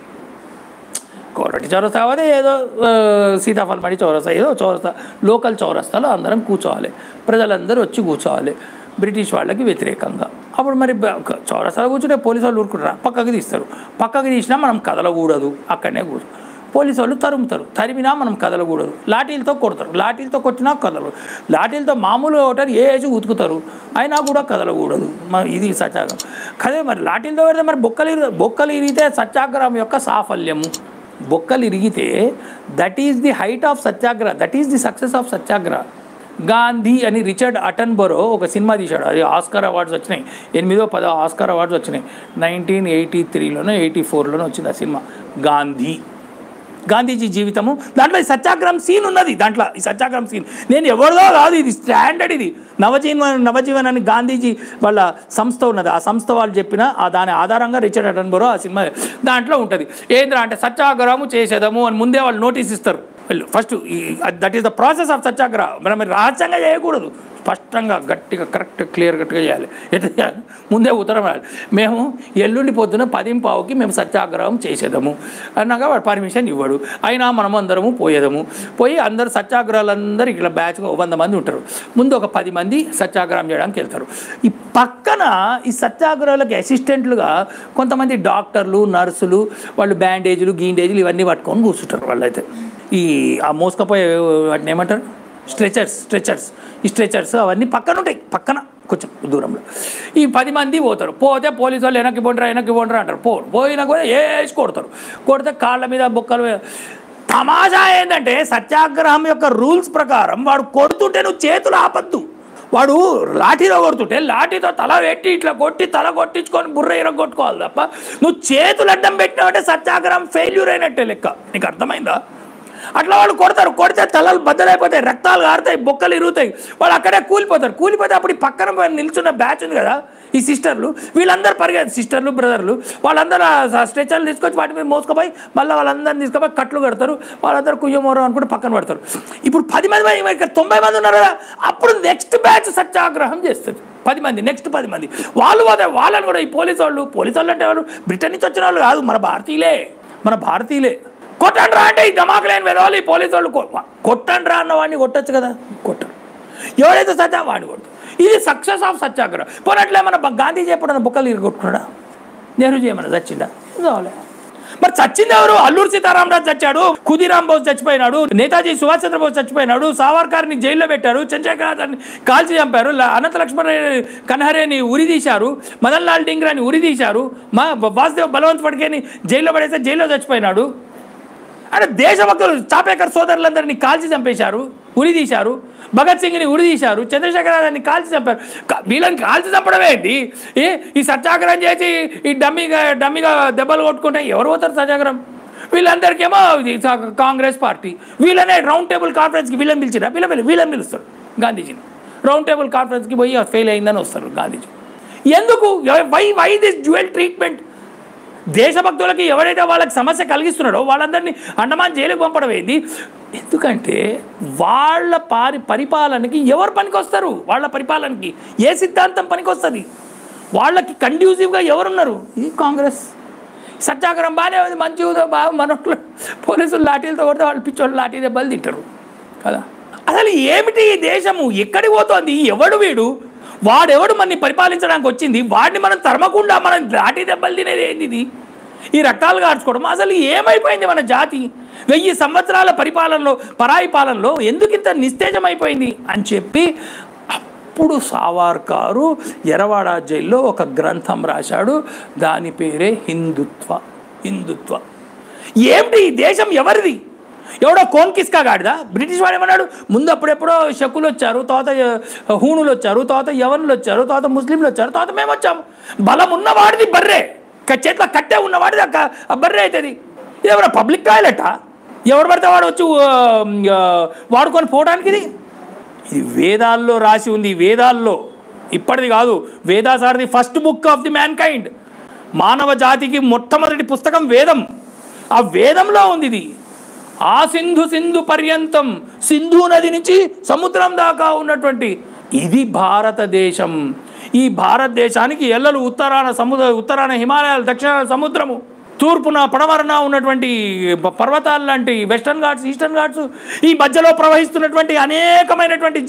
కోరంటి చౌరస్తా కావాలి, ఏదో సీతాఫల్ మడి చౌరస్తా, ఏదో చౌరస్తా, లోకల్ చౌరస్తాలో అందరం కూర్చోవాలి, ప్రజలందరూ వచ్చి కూర్చోవాలి బ్రిటిష్ వాళ్ళకి వ్యతిరేకంగా. అప్పుడు మరి చౌరస్తాలో కూర్చుంటే పోలీసు వాళ్ళు ఊరుకుంటారా? పక్కకి తీస్తారు. పక్కకి తీసినా మనం కదలకూడదు, అక్కడనే కూర్చో. పోలీసు వాళ్ళు తరిమినా మనం కదలకూడదు. లాఠీలతో కొడతారు, లాఠీలతో కొట్టినా కదలదు. లాఠీలతో మామూలుగా ఒకటి ఏసి ఉతుకుతారు, అయినా కూడా కదలకూడదు. ఇది సత్యాగ్రహం కదే. మరి లాఠీలతో పెడితే మరి బొక్కలు ఇరిగితే సత్యాగ్రహం యొక్క సాఫల్యము. బొక్కలు ఇరిగితే that is the height of satyagraha, that is the success of satyagraha. Gandhi అని రిచర్డ్ అటన్బరో ఒక సినిమా తీశాడు, అది ఆస్కార్ అవార్డ్స్ వచ్చినాయి, 8-10 ఆస్కార్ అవార్డ్స్ వచ్చినాయి. 1983లోనో 84లోనో వచ్చింది ఆ సినిమా గాంధీ. గాంధీజీ జీవితము, దాంట్లో ఈ సత్యాగ్రహం సీన్ ఉన్నది. దాంట్లో ఈ సత్యాగ్రహం సీన్ నేను ఎవరిదో కాదు, ఇది స్టాండర్డ్. ఇది నవజీవన్ అని గాంధీజీ వాళ్ళ సంస్థ ఉన్నది, ఆ సంస్థ వాళ్ళు చెప్పిన దాని ఆధారంగా రిచర్డ్ అటన్బరో ఆ సినిమా దాంట్లో ఉంటుంది. ఏంద్రా అంటే సత్యాగ్రహము చేసేదము అని ముందే వాళ్ళు నోటీస్ ఇస్తారు. First that is the process of satyagraha. మనం రహస్యంగా చేయకూడదు, స్పష్టంగా గట్టిగా కరెక్ట్ క్లియర్ కట్గా చేయాలి. ఎట్లా చేయాలి? ముందే ఉత్తరం రాయాలి, మేము ఎల్లుండి పొద్దున 10:15కి మేము సత్యాగ్రహం చేసేదము అన్నాక వాడు పర్మిషన్ ఇవ్వడు. అయినా మనము అందరము పోయి అందరు సత్యాగ్రహాలందరూ ఇక్కడ బ్యాచ్గా 100 మంది ఉంటారు. ముందు ఒక 10 మంది సత్యాగ్రహం చేయడానికి వెళ్తారు. ఈ పక్కన ఈ సత్యాగ్రహాలకు అసిస్టెంట్లుగా కొంతమంది డాక్టర్లు, నర్సులు, వాళ్ళు బ్యాండేజీలు గీండేజీలు ఇవన్నీ పట్టుకొని కూర్చుంటారు. వాళ్ళైతే ఆ మోసుకపోయే వాటిని ఏమంటారు, స్ట్రెచర్స్. ఈ స్ట్రెచర్స్ అవన్నీ పక్కన ఉంటాయి, పక్కన కొంచెం దూరంలో. ఈ 10 మంది పోతే పోలీసు వాళ్ళు వెనక్కి పోండ్రా అంటారు. పోయినా కూడా వేసి కొడితే కాళ్ళ మీద బొక్కలు. తమాషా ఏంటంటే సత్యాగ్రహం యొక్క రూల్స్ ప్రకారం వాడు కొడుతుంటే నువ్వు చేతులు ఆపద్దు, వాడు లాఠీలో కొడుతుంటే లాఠీతో తల పెట్టి ఇట్లా కొట్టి తల కొట్టించుకొని బుర్ర ఇరగొట్టుకోవాలి తప్ప నువ్వు చేతులు అడ్డం పెట్టినావంటే సత్యాగ్రహం ఫెయిల్యూర్ అయినట్టే లెక్క. నీకు అర్థమైందా? అట్లా వాళ్ళు కొడతారు, కొడితే తలలు బద్దలైపోతాయి, రక్తాలు కారుతాయి, బొక్కలు ఇరుగుతాయి, వాళ్ళు అక్కడే కూలిపోతే అప్పుడు పక్కన నిల్చున్న బ్యాచ్ ఉంది కదా ఈ సిస్టర్లు, వీళ్ళందరూ పరిగెత్తారు, సిస్టర్లు బ్రదర్లు వాళ్ళందరూ స్ట్రెచర్లు తీసుకొచ్చి వాటి మీద మోసుకుపోయి మళ్ళీ వాళ్ళందరినీ తీసుకుపోయి కట్లు కడతారు, వాళ్ళందరూ కుయ్యమోరం అనుకుంటే పక్కన పడతారు. ఇప్పుడు 10 మంది 90 మంది ఉన్నారు కదా, అప్పుడు నెక్స్ట్ బ్యాచ్ సత్యాగ్రహం చేస్తుంది 10 మంది, నెక్స్ట్ 10 మంది వాళ్ళు పోతారు. వాళ్ళని కూడా ఈ పోలీసు వాళ్ళు అంటే వాళ్ళు బ్రిటన్ నుంచి వచ్చిన వాళ్ళు కాదు, మన భారతీయులే. కొట్టండి రా అంటే ఈ ధమాకు లేని వేరే ఈ పోలీసు వాళ్ళు కొట్టండి రా అన్న వాడిని కొట్టచ్చు కదా, కొట్టరు. ఎవరైతే సత్యా వాడిని కొట్టు. ఇది సక్సెస్ ఆఫ్ సత్యాగ్రహం. పోనట్లే మన గాంధీజీ ఎప్పుడన్నా బుక్కలు కొట్టుకున్నాడా? నెహ్రూజీ ఏమన్నా చచ్చిండా? కావాలి. మరి చచ్చింది ఎవరు? అల్లూరు సీతారామరాజు చచ్చాడు, ఖుదీరామ్ బోస్ చచ్చిపోయినాడు, నేతాజీ సుభాష్ చంద్రబోస్ చచ్చిపోయినాడు, సావర్కర్ని జైల్లో పెట్టారు, చంద్రశేఖరాన్ని కాల్చి చంపారు, అనంత లక్ష్మణ కన్హరేని ఉరిదీశారు, మదన్ లాల్ డింగ్రాని ఉరిదీశారు, వాసుదేవ్ బలవంత్ ఫడ్కేని జైల్లో పడేస్తే జైల్లో చచ్చిపోయినాడు. అంటే దేశభక్తులు చాపేకర్ సోదరులందరినీ కాల్చి చంపేశారు, ఉరిదీశారు, భగత్ సింగ్ని ఉరిదీశారు, చంద్రశేఖరాన్ని కాల్చి చంపారు. వీళ్ళని కాల్చి చంపడమే ఏంటి? ఈ సత్యాగ్రహం చేసి ఈ డమ్మిగా దెబ్బలు కొట్టుకుంటే ఎవరు పోతారు సత్యాగ్రహం? వీళ్ళందరికేమో కాంగ్రెస్ పార్టీ వీళ్ళనే రౌండ్ టేబుల్ కాన్ఫరెన్స్కి వీళ్ళని పిలిచిరా, వీళ్ళని పిలుస్తారు గాంధీజీని. రౌండ్ టేబుల్ కాన్ఫరెన్స్కి పోయి ఫెయిల్ అయిందని వస్తారు గాంధీజీ. ఎందుకు? Why this dual treatment? దేశభక్తులకి ఎవరైతే వాళ్ళకి సమస్య కలిగిస్తున్నాడో వాళ్ళందరినీ అండమాన్ జైలుకు పంపడం ఏంది? ఎందుకంటే వాళ్ళ పరిపాలనకి ఎవరు పనికొస్తారు? వాళ్ళ పరిపాలనకి ఏ సిద్ధాంతం పనికొస్తుంది? వాళ్ళకి కండ్యూసివ్గా ఎవరున్నారు? ఈ కాంగ్రెస్. సత్యాగ్రహం బాగానే ఉంది, మంచిగా బాగా మనోళ్ళు పోలీసులు లాఠీలతో కొడితే వాళ్ళు పిచ్చోళ్ళు లాఠీ దెబ్బలు తింటారు కదా. అసలు ఏమిటి ఈ దేశము? ఎక్కడికి పోతుంది? ఎవడు వీడు? వాడెవడు మనని పరిపాలించడానికి వచ్చింది? వాడిని మనం తరమకుండా మనం లాఠీ దెబ్బలు తినేది ఏంది? ఇది ఈ రక్తాలు కార్చుకోవడం. అసలు ఏమైపోయింది మన జాతి? 1000 సంవత్సరాల పరిపాలనలో, పరాయి పాలనలో ఎందుకు ఇంత నిస్తేజం అయిపోయింది అని చెప్పి అప్పుడు సావర్కరు ఎరవాడ జైల్లో ఒక గ్రంథం రాశాడు. దాని పేరే హిందుత్వ. ఏమిటి ఈ దేశం? ఎవరిది? ఎవడో కోన్కిస్కా గాడిదా? బ్రిటిష్ వాడు ఏమన్నాడు? ముందు అప్పుడెప్పుడో శకులు వచ్చారు, తర్వాత హూణులు వచ్చారు, తర్వాత యవనులు వచ్చారు, తర్వాత ముస్లింలు వచ్చారు, తర్వాత మేము వచ్చాము. బలం ఉన్నవాడిది బర్రే, చేతిలో కట్టే ఉన్నవాడిది బర్రే అవుతుంది. ఎవరో పబ్లిక్ టాయిలెటా? ఎవరు పడితే వాడు వచ్చి వాడుకొని పోవడానికి? ఇది వేదాల్లో రాసి ఉంది. వేదాల్లో, ఇప్పటిది కాదు. Vedas are the first book of the mankind. మానవ జాతికి మొట్టమొదటి పుస్తకం వేదం. ఆ వేదంలో ఉంది ఇది. ఆ సింధు పర్యంతం, సింధు నది నుంచి సముద్రం దాకా ఉన్నటువంటి ఇది భారతదేశం. ఈ భారతదేశానికి ఎల్లలు ఉత్తరాన హిమాలయాలు, దక్షిణాన సముద్రము, తూర్పున పడమరన ఉన్నటువంటి పర్వతాలు లాంటి వెస్టర్న్ ఘాట్స్, ఈస్టర్న్ ఘాట్స్, ఈ మధ్యలో ప్రవహిస్తున్నటువంటి అనేకమైనటువంటి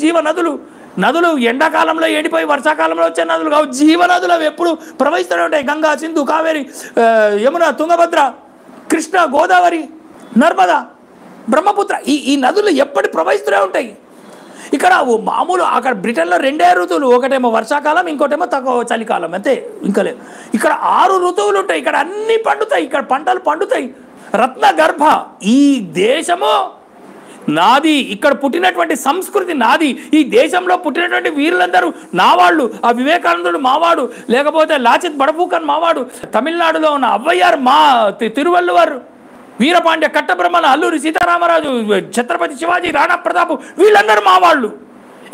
నదులు ఎండాకాలంలో ఎండిపోయి వర్షాకాలంలో వచ్చే నదులు కావు. జీవనదులు అవి ఎప్పుడు ప్రవహిస్తూనే ఉంటాయి. గంగా, సింధు, కావేరి, యమున, తుంగభద్ర, కృష్ణ, గోదావరి, నర్మదా, బ్రహ్మపుత్ర, ఈ నదులు ఎప్పటి ప్రవహిస్తూనే ఉంటాయి. ఇక్కడ మామూలు అక్కడ బ్రిటన్లో 2 ఋతువులు, ఒకటేమో వర్షాకాలం, ఇంకోటేమో తక్కువ చలికాలం, అంతే, ఇంకా లేదు. ఇక్కడ 6 ఋతువులు ఉంటాయి. ఇక్కడ అన్నీ పండుతాయి, ఇక్కడ పంటలు పండుతాయి. రత్న గర్భ ఈ దేశము నాది. ఇక్కడ పుట్టినటువంటి సంస్కృతి నాది. ఈ దేశంలో పుట్టినటువంటి వీరులందరూ నా వాళ్ళు. ఆ వివేకానందుడు మావాడు, లేకపోతే లాచిత్ బడఫూకన్ మావాడు, తమిళనాడులో ఉన్న అవ్వయ్యారు మా తిరువల్లువారు, వీరపాండ్య కట్టబ్రహ్మణ, అల్లూరి సీతారామరాజు, ఛత్రపతి శివాజీ, రాణా ప్రతాప్, వీళ్ళందరూ మా వాళ్ళు.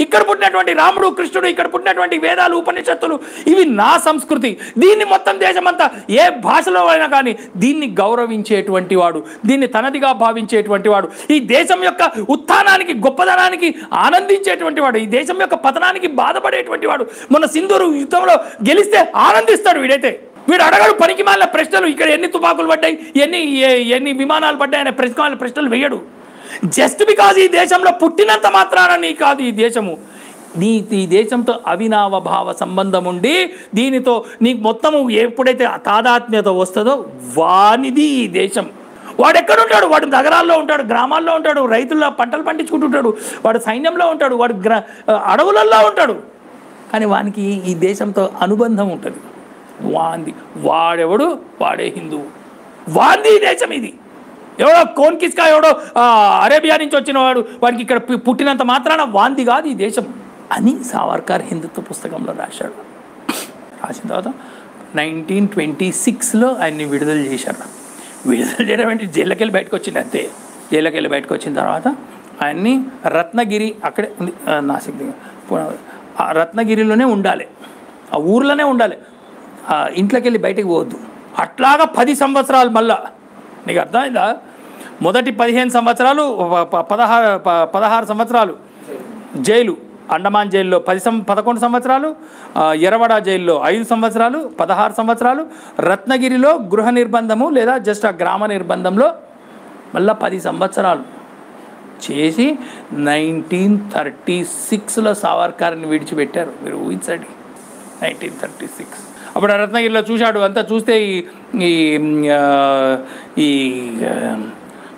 ఇక్కడ పుట్టినటువంటి రాముడు, కృష్ణుడు, ఇక్కడ పుట్టినటువంటి వేదాలు, ఉపనిషత్తులు, ఇవి నా సంస్కృతి. దీన్ని మొత్తం దేశమంతా ఏ భాషలో అయినా కానీ దీన్ని గౌరవించేటువంటి వాడు, దీన్ని తనదిగా భావించేటువంటి వాడు, ఈ దేశం యొక్క ఉత్థానానికి, గొప్పదనానికి ఆనందించేటువంటి వాడు, ఈ దేశం యొక్క పతనానికి బాధపడేటువంటి వాడు. మొన్న సింధూరు యుద్ధంలో గెలిస్తే ఆనందిస్తాడు వీడైతే. వీడు అడగడు పనికి మాలిన ప్రశ్నలు. ఇక్కడ ఎన్ని తుపాకులు పడ్డాయి, ఎన్ని విమానాలు పడ్డాయి అనే ప్రశ్నలు వేయడు. జస్ట్ బికాజ్ ఈ దేశంలో పుట్టినంత మాత్రాన నీ కాదు ఈ దేశము. ఈ దేశంతో అవినావభావ సంబంధం ఉండి దీనితో నీకు మొత్తము ఎప్పుడైతే తాదాత్మ్యత వస్తుందో వానిది ఈ దేశం. వాడు ఎక్కడుంటాడు? వాడు నగరాల్లో ఉంటాడు, గ్రామాల్లో ఉంటాడు, రైతుల్లో పంటలు పండించుకుంటుంటాడు, వాడు సైన్యంలో ఉంటాడు, వాడు అడవులలో ఉంటాడు. కానీ వానికి ఈ దేశంతో అనుబంధం ఉంటుంది. వాడెవడు? వాడే హిందువు. వాంది ఈ దేశం. ఇది ఎవడో కోన్కిస్కా, ఎవడో అరేబియా నుంచి వచ్చిన వాడికి ఇక్కడ పుట్టినంత మాత్రాన వాంది కాదు ఈ దేశం. అని సావర్కర్ హిందుత్వ పుస్తకంలో రాశాడు. రాసిన తర్వాత 1926లో ఆయన్ని విడుదల చేశారు. విడుదల చేయడం అంటే జైల్లోకి వెళ్ళి బయటకు వచ్చింది అంతే. జైల్లోకి వెళ్ళి బయటకు వచ్చిన తర్వాత ఆయన్ని రత్నగిరి, అక్కడే ఉంది నాసిక్ దగ్గర, రత్నగిరిలోనే ఉండాలి, ఆ ఊర్లోనే ఉండాలి, ఇంట్లోకి వెళ్ళి బయటకు పోవద్దు. అట్లాగా 10 సంవత్సరాలు మళ్ళా. నీకు అర్థమైందా? మొదటి 15 సంవత్సరాలు 16 సంవత్సరాలు జైలు, అండమాన్ జైల్లో 11 సంవత్సరాలు, ఎరవడ జైల్లో 5 సంవత్సరాలు, 16 సంవత్సరాలు, రత్నగిరిలో గృహ నిర్బంధము లేదా జస్ట్ ఆ గ్రామ నిర్బంధంలో మళ్ళీ 10 సంవత్సరాలు చేసి 1936లో సావర్కర్ని విడిచిపెట్టారు. మీరు ఊహించండి, 1936. అప్పుడు రత్నగిరిలో చూశాడు. అంతా చూస్తే ఈ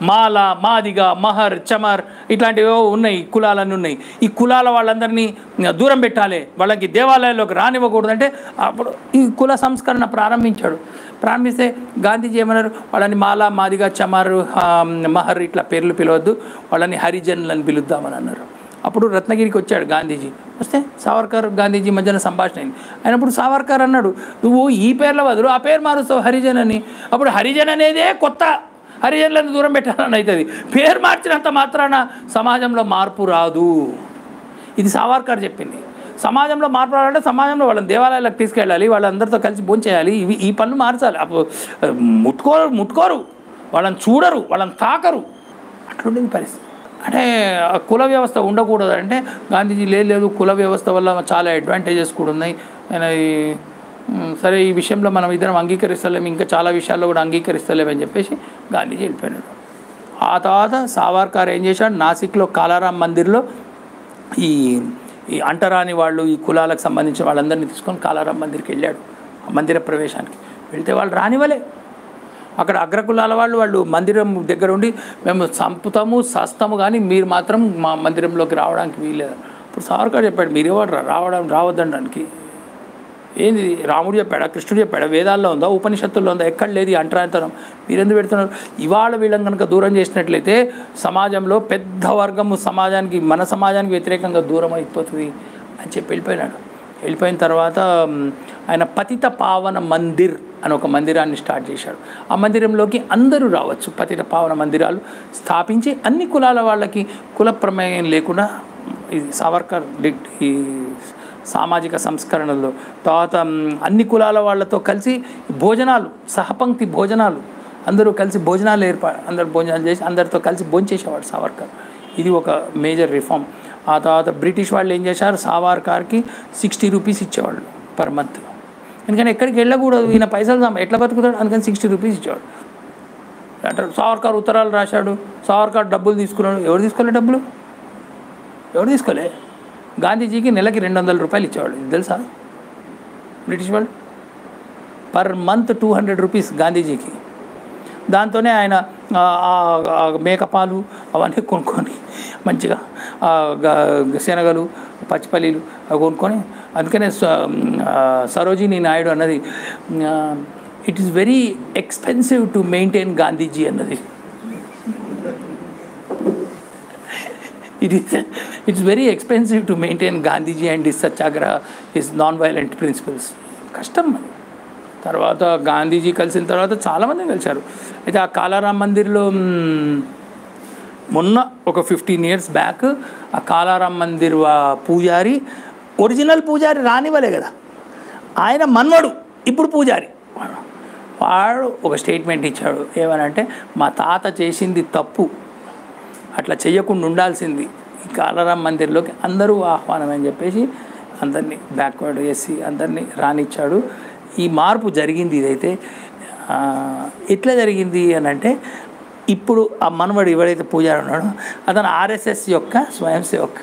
మాల, మాదిగ, మహర్, చమర్ ఇట్లాంటివో ఉన్నాయి, కులాలన్నీ ఉన్నాయి. ఈ కులాల వాళ్ళందరినీ దూరం పెట్టాలి, వాళ్ళకి దేవాలయాల్లోకి రానివ్వకూడదు అంటే అప్పుడు ఈ కుల సంస్కరణ ప్రారంభిస్తే గాంధీజీ ఏమన్నారు, వాళ్ళని మాల, మాదిగ, చమర్, మహర్ ఇట్లా పేర్లు పిలవద్దు, వాళ్ళని హరిజనులని పిలుద్దామని అన్నారు. అప్పుడు రత్నగిరికి వచ్చాడు గాంధీజీ. వస్తే సావర్కర్ గాంధీజీ మధ్యన సంభాషణ అయింది. అయినప్పుడు సావర్కర్ అన్నాడు, నువ్వు ఈ పేర్ల బదులు ఆ పేరు మారుస్తావు హరిజన్ అని. అప్పుడు హరిజన్ అనేదే కొత్త, హరిజనులను దూరం పెట్టాలని అవుతుంది. పేరు మార్చినంత మాత్రాన సమాజంలో మార్పు రాదు. ఇది సావర్కర్ చెప్పింది. సమాజంలో మార్పు రావాలంటే సమాజంలో వాళ్ళని దేవాలయాలకు తీసుకెళ్ళాలి, వాళ్ళందరితో కలిసి భోంచేయాలి, ఈ పనులు మార్చాలి. అప్పుడు ముట్టుకోరు, వాళ్ళని చూడరు, వాళ్ళని తాకరు. అట్లుండేది పరిస్థితి. అంటే కుల వ్యవస్థ ఉండకూడదు అంటే గాంధీజీ లేదు, కుల వ్యవస్థ వల్ల చాలా అడ్వాంటేజెస్ కూడా ఉన్నాయి. సరే ఈ విషయంలో మనం ఇద్దరం అంగీకరిస్తలేము, ఇంకా చాలా విషయాల్లో కూడా అంగీకరిస్తలేమని చెప్పేసి గాంధీజీ వెళ్ళిపోయినాడు. ఆ తర్వాత సావర్కర్ ఏం చేశాడు, నాసిక్లో కాలారాం మందిర్లో ఈ అంటరాని వాళ్ళు, ఈ కులాలకు సంబంధించిన వాళ్ళందరినీ తీసుకొని కాలారాం మందిర్కి వెళ్ళాడు. మందిర ప్రవేశానికి వెళ్తే వాళ్ళు రానివ్వలే. అక్కడ అగ్రకులాల వాళ్ళు మందిరం దగ్గర ఉండి మేము చంపుతాము, సస్తాము, కానీ మీరు మాత్రం మా మందిరంలోకి రావడానికి వీల్లేదు. ఇప్పుడు సావర్కర్ చెప్పాడు, మీరెవరు రావద్దడానికి? ఏంది రాముడు చెప్పాడా, కృష్ణుడు చెప్పాడా, వేదాల్లో ఉందా, ఉపనిషత్తుల్లో ఉందా? ఎక్కడ లేదు అంటరానితనం. మీరెందుకు పెడుతున్నారు? ఇవాళ వీళ్ళని కనుక దూరం చేసినట్లయితే సమాజంలో పెద్ద వర్గము మన సమాజానికి వ్యతిరేకంగా దూరం అయిపోతుంది అని చెప్పి వెళ్ళిపోయిన తర్వాత ఆయన పతిత పావన మందిర్ అని ఒక మందిరాన్ని స్టార్ట్ చేశాడు. ఆ మందిరంలోకి అందరూ రావచ్చు. పతిత పావన మందిరాలు స్థాపించి అన్ని కులాల వాళ్ళకి కుల ప్రమేయం లేకుండా ఇది సావర్కర్ ఈ సామాజిక సంస్కరణలో. తర్వాత అన్ని కులాల వాళ్ళతో కలిసి భోజనాలు, సహపంక్తి భోజనాలు, అందరూ కలిసి భోజనాలు అందరూ భోజనాలు చేసి అందరితో కలిసి భోంచేసేవాడు సావర్కర్. ఇది ఒక మేజర్ రిఫార్మ్. ఆ తర్వాత బ్రిటిష్ వాళ్ళు ఏం చేశారు, సావర్కర్కి 60 రూపీస్ ఇచ్చేవాళ్ళు పర్ మంత్. ఎందుకంటే ఎక్కడికి వెళ్ళకూడదు, ఈయన పైసలు ఎట్లా బతుకుతాడు, అందుకని 60 రూపీస్ ఇచ్చేవాడు. అంటారు సావర్కర్ ఉత్తరాలు రాశాడు, సావర్కర్ డబ్బులు తీసుకున్నాడు. ఎవరు తీసుకోలే డబ్బులు? ఎవరు తీసుకోలే? గాంధీజీకి నెలకి 200 రూపాయలు ఇచ్చేవాళ్ళు. ఇది తెలుసా? బ్రిటిష్ వాళ్ళు పర్ మంత్ 200 రూపీస్ గాంధీజీకి. దాంతోనే ఆయన మేకపాలు అవన్నీ కొనుక్కొని మంచిగా శనగలు, పచ్చిపల్లీలు కొనుక్కొని, అందుకనే సరోజినీ నాయుడు అన్నది it is very expensive to maintain Gandhiji అన్నది. It's very expensive to maintain Gandhiji and his satyagraha, his non violent principles. కష్టం. తర్వాత గాంధీజీ కలిసిన తర్వాత చాలామంది కలిశారు. అయితే ఆ కాలారాం మందిర్లో మొన్న ఒక 15 years బ్యాక్ ఆ కాలారాం మందిర్ పూజారి, ఒరిజినల్ పూజారి రానివ్వలే కదా, ఆయన మన్వడు ఇప్పుడు పూజారి. వాడు ఒక స్టేట్మెంట్ ఇచ్చాడు. ఏమనంటే, మా తాత చేసింది తప్పు, అట్లా చేయకుండా ఉండాల్సింది. ఈ కాలారాం మందిర్లోకి అందరూ ఆహ్వానం అని చెప్పేసి అందరినీ బ్యాక్వర్డ్ చేసి అందరినీ రానిచ్చాడు. ఈ మార్పు జరిగింది. ఇదైతే ఎట్లా జరిగింది అని అంటే, ఇప్పుడు ఆ మనవడు ఎవడైతే పూజారి ఉన్నాడో అతను ఆర్ఎస్ఎస్ యొక్క స్వయం సేవక్.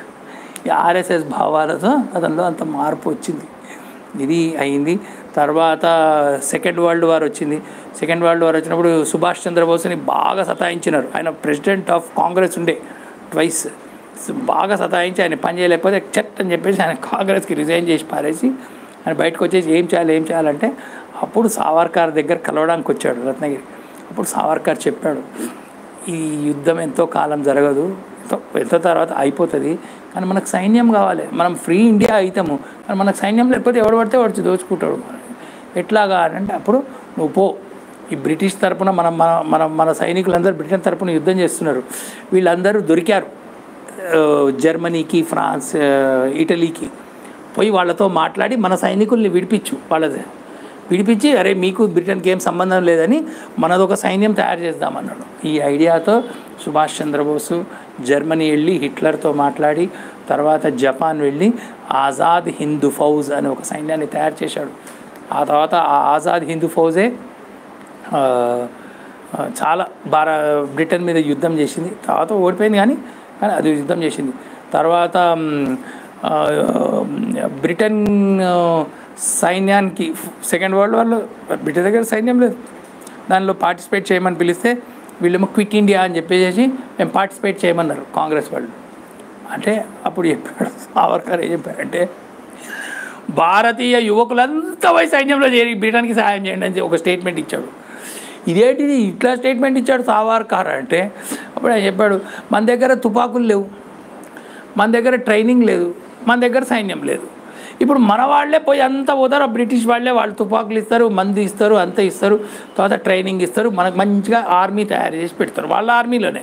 ఈ ఆర్ఎస్ఎస్ భావాలతో అతనిలో అంత మార్పు వచ్చింది. ఇది అయింది. తర్వాత సెకండ్ వరల్డ్ వార్ వచ్చింది. సెకండ్ వరల్డ్ వార్ వచ్చినప్పుడు సుభాష్ చంద్రబోస్ని బాగా సతాయించినారు. ఆయన ప్రెసిడెంట్ ఆఫ్ కాంగ్రెస్ ఉండే ట్వైస్. బాగా సతాయించి ఆయన పని చేయలేకపోతే చెట్ అని చెప్పేసి ఆయన కాంగ్రెస్కి రిజైన్ చేసి పారేసి ఆయన బయటకు వచ్చేసి ఏం చేయాలంటే అప్పుడు సావర్కర్ దగ్గర కలవడానికి వచ్చాడు రత్నగిరి. అప్పుడు సావర్కర్ చెప్పాడు, ఈ యుద్ధం ఎంతో కాలం జరగదు, ఎంత తర్వాత అయిపోతుంది. కానీ మనకు సైన్యం కావాలి, మనం ఫ్రీ ఇండియా అవుతాము, కానీ మనకు సైన్యం లేకపోతే ఎవడు పడితే వాడు దోచుకుంటాడు. ఎట్లాగా అంటే అప్పుడు నువ్వు పో, ఈ బ్రిటిష్ తరపున మన మన మన సైనికులందరూ బ్రిటన్ తరపున యుద్ధం చేస్తున్నారు, వీళ్ళందరూ దొరికారు జర్మనీకి, ఫ్రాన్స్, ఇటలీకి. పోయి వాళ్ళతో మాట్లాడి మన సైనికుల్ని విడిపించి అరే మీకు బ్రిటన్కి ఏం సంబంధం లేదని మనదొక సైన్యం తయారు చేద్దామన్నాడు. ఈ ఐడియాతో సుభాష్ చంద్రబోసు జర్మనీ వెళ్ళి హిట్లర్తో మాట్లాడి, తర్వాత జపాన్ వెళ్ళి ఆజాద్ హిందూ ఫౌజ్ అనే ఒక సైన్యాన్ని తయారు చేశాడు. ఆ తర్వాత ఆ ఆజాద్ హిందూ ఫౌజే చాలా బ్రిటన్ మీద యుద్ధం చేసింది. తర్వాత ఓడిపోయింది కానీ అది యుద్ధం చేసింది. తర్వాత బ్రిటన్ సైన్యానికి సెకండ్ వరల్డ్ వార్లో బ్రిటన్ దగ్గర సైన్యం లేదు, దానిలో పార్టిసిపేట్ చేయమని పిలిస్తే వీళ్ళేమో క్విట్ ఇండియా అని చెప్పేసి మేము పార్టిసిపేట్ చేయమన్నారు కాంగ్రెస్ వాళ్ళు. అంటే అప్పుడు చెప్పాడు సావర్కర్ ఏం చెప్పారంటే, భారతీయ యువకులంతా పోయి సైన్యంలో చేరి బ్రిటన్కి సహాయం చేయండి అని ఒక స్టేట్మెంట్ ఇచ్చాడు. ఇదేంటిది ఇట్లా స్టేట్మెంట్ ఇచ్చాడు సావర్కర్ అంటే, అప్పుడు ఆయన చెప్పాడు మన దగ్గర తుపాకులు లేవు, మన దగ్గర ట్రైనింగ్ లేదు, మన దగ్గర సైన్యం లేదు. ఇప్పుడు మన వాళ్ళే పోయి అంతా పోతారు, బ్రిటిష్ వాళ్ళే వాళ్ళు తుపాకులు ఇస్తారు, మంది ఇస్తారు, అంత ఇస్తారు, తర్వాత ట్రైనింగ్ ఇస్తారు, మనకు మంచిగా ఆర్మీ తయారు చేసి పెడతారు. వాళ్ళ ఆర్మీలోనే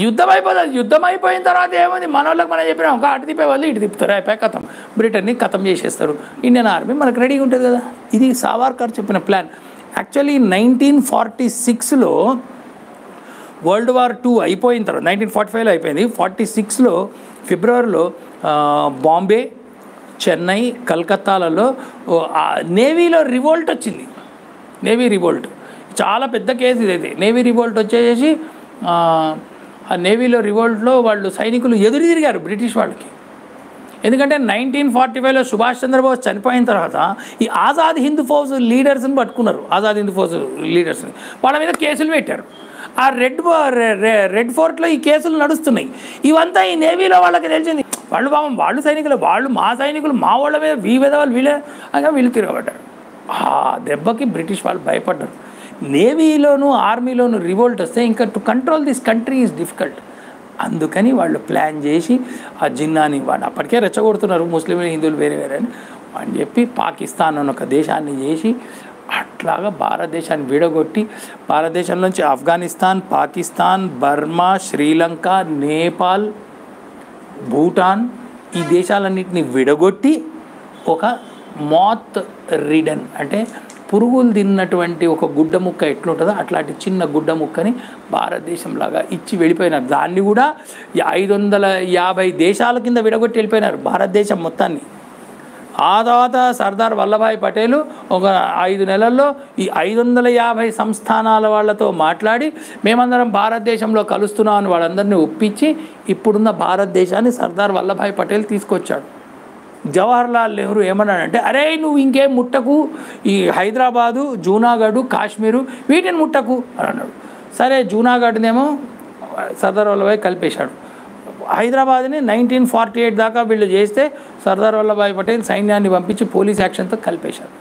యుద్ధం అయిపోతుంది. యుద్ధం అయిపోయిన తర్వాత ఏముంది, మన వాళ్ళకి మనం చెప్పినా ఒక అటు తిప్పే వాళ్ళు ఇటు తిప్పుతారు, అయిపోయి కథం, బ్రిటన్ని కథం చేసేస్తారు. ఇండియన్ ఆర్మీ మనకు రెడీగా ఉంటుంది కదా. ఇది సావర్కర్ చెప్పిన ప్లాన్. యాక్చువల్లీ 1946లో వరల్డ్ వార్ II అయిపోయిన తర్వాత 1945లో అయిపోయింది. 46లో ఫిబ్రవరిలో బాంబే, చెన్నై, కలకత్తాలలో నేవీలో రివోల్ట్ వచ్చింది. నేవీ రివోల్ట్ చాలా పెద్ద కేసు ఇదైతే. నేవీ రివోల్ట్ వచ్చేసి ఆ నేవీలో రివోల్ట్లో వాళ్ళు సైనికులు ఎదురు తిరిగారు బ్రిటిష్ వాళ్ళకి. ఎందుకంటే 1945లో సుభాష్ చంద్రబోస్ చనిపోయిన తర్వాత ఈ ఆజాద్ హింద్ ఫౌజ్ లీడర్స్ని పట్టుకున్నారు. ఆజాద్ హింద్ ఫౌజ్ లీడర్స్ని వాళ్ళ మీద కేసులు పెట్టారు. ఆ రెడ్ ఫోర్ట్లో ఈ కేసులు నడుస్తున్నాయి. ఇవంతా ఈ నేవీలో వాళ్ళకి తెలిసింది. వాళ్ళు సైనికులు, మా సైనికులు మా వాళ్ళ మీద వీళ్ళు తిరగబడ్డారు. ఆ దెబ్బకి బ్రిటిష్ వాళ్ళు భయపడ్డారు. నేవీలోను ఆర్మీలోను రివోల్ట్ వస్తే ఇంకా to control this country is difficult. అందుకని వాళ్ళు ప్లాన్ చేసి ఆ జిన్నాని వాడు అప్పటికే రెచ్చగొడుతున్నారు, ముస్లింలు హిందువులు వేరే వేరే అని చెప్పి పాకిస్తాన్ అని ఒక దేశాన్ని చేసి అట్లాగా భారతదేశాన్ని విడగొట్టి, భారతదేశం నుంచి ఆఫ్ఘనిస్తాన్, పాకిస్తాన్, బర్మా, శ్రీలంక, నేపాల్, భూటాన్ ఈ దేశాలన్నింటినీ విడగొట్టి ఒక మాత్ రిడన్ అంటే పురుగులు తిన్నటువంటి ఒక గుడ్డ ముక్క ఎట్లుంటుందో అట్లాంటి చిన్న గుడ్డ ముక్కని భారతదేశంలాగా ఇచ్చి వెళ్ళిపోయినారు. దాన్ని కూడా 550 దేశాల కింద విడగొట్టి వెళ్ళిపోయినారు భారతదేశం మొత్తాన్ని. ఆ తర్వాత సర్దార్ వల్లభాయ్ పటేల్ ఒక 5 నెలల్లో ఈ 550 సంస్థానాల వాళ్ళతో మాట్లాడి మేమందరం భారతదేశంలో కలుస్తున్నామని వాళ్ళందరినీ ఒప్పించి ఇప్పుడున్న భారతదేశాన్ని సర్దార్ వల్లభాయ్ పటేల్ తీసుకొచ్చాడు. జవహర్లాల్ నెహ్రూ ఏమన్నాడంటే, అరే నువ్వు ఇంకేం ముట్టకు, ఈ హైదరాబాదు, జూనాగఢ్, కాశ్మీరు వీటిని ముట్టకు అని అన్నాడు. సరే జూనాగఢ్నేమో సర్దార్ వల్లభాయ్ కలిపేశాడు. హైదరాబాద్ని 1948 దాకా వీళ్ళు చేస్తే సర్దార్ వల్లభాయ్ పటేల్ సైన్యాన్ని పంపించి పోలీస్ యాక్షన్తో కలిపేశారు.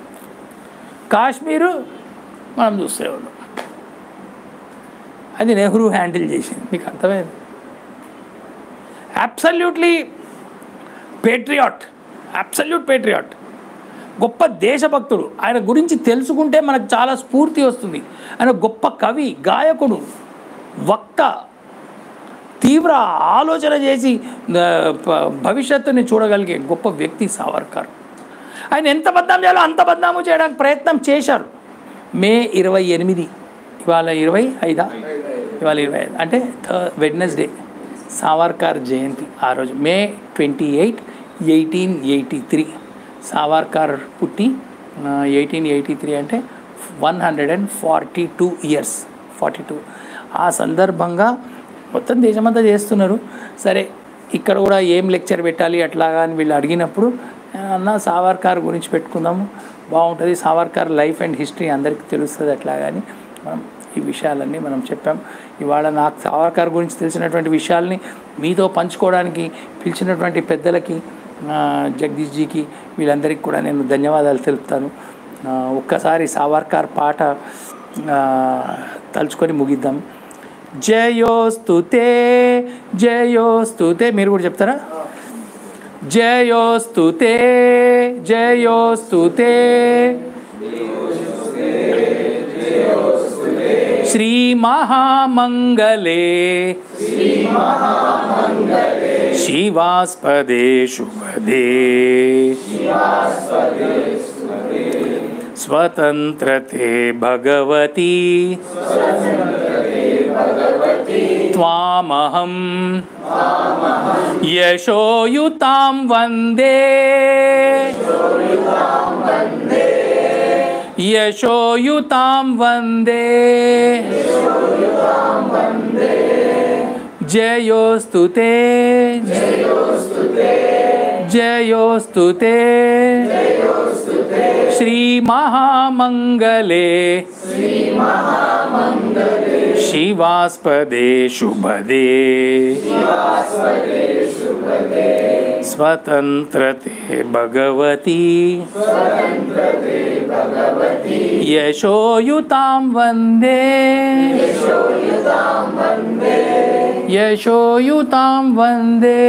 కాశ్మీరు మనం చూస్తూ ఉన్నాం, అది నెహ్రూ హ్యాండిల్ చేసింది. మీకు అర్థమైంది? అబ్సల్యూట్లీ అబ్సల్యూట్ పేట్రియాట్, గొప్ప దేశభక్తుడు. ఆయన గురించి తెలుసుకుంటే మనకు చాలా స్ఫూర్తి వస్తుంది. ఆయన గొప్ప కవి, గాయకుడు, వక్త, తీవ్ర ఆలోచన చేసి భవిష్యత్తుని చూడగలిగే గొప్ప వ్యక్తి సావర్కర్. ఆయన ఎంత బద్నాం చేయాలో అంత బద్నాము చేయడానికి ప్రయత్నం చేశారు. మే 28, ఇవాళ 25, ఇవాళ 25 అంటే వెడ్నెస్డే సావర్కర్ జయంతి. ఆ రోజు మే 28, 1883 సావర్కర్ పుట్టి 1883 అంటే 142 ఇయర్స్ 42. ఆ సందర్భంగా మొత్తం దేశమంతా చేస్తున్నారు. సరే ఇక్కడ కూడా ఏం లెక్చర్ పెట్టాలి అట్లాగా అని వీళ్ళు అడిగినప్పుడు అన్న సావర్కర్ గురించి పెట్టుకుందాము, బాగుంటుంది, సావర్కర్ లైఫ్ అండ్ హిస్టరీ అందరికీ తెలుస్తుంది అట్లాగని మనం ఈ విషయాలన్నీ మనం చెప్పాం. ఇవాళ నాకు సావర్కర్ గురించి తెలిసినటువంటి విషయాల్ని మీతో పంచుకోవడానికి పిలిచినటువంటి పెద్దలకి, జగదీష్జీకి, వీళ్ళందరికీ కూడా నేను ధన్యవాదాలు తెలుపుతాను. ఒక్కసారి సావర్కర్ పాట తలుచుకొని ముగిద్దాం. జయోస్తుతే జయోస్తుతే. మీరు కూడా చెప్తారా? జయోస్తుతే జయోస్తుతే శ్రీ మహామంగళే శివాస్పదే శుభదే స్వతంత్రతే భగవతి త్వామహం యశోయుతాం వందే యశోయుతాం వందే జయోస్తుతే జయోస్తుతే శ్రీ మహామంగళే శివాస్పదే శుభదే స్వతంత్రతే భగవతి యశోయుతాం వందే యశోయుతాం వందే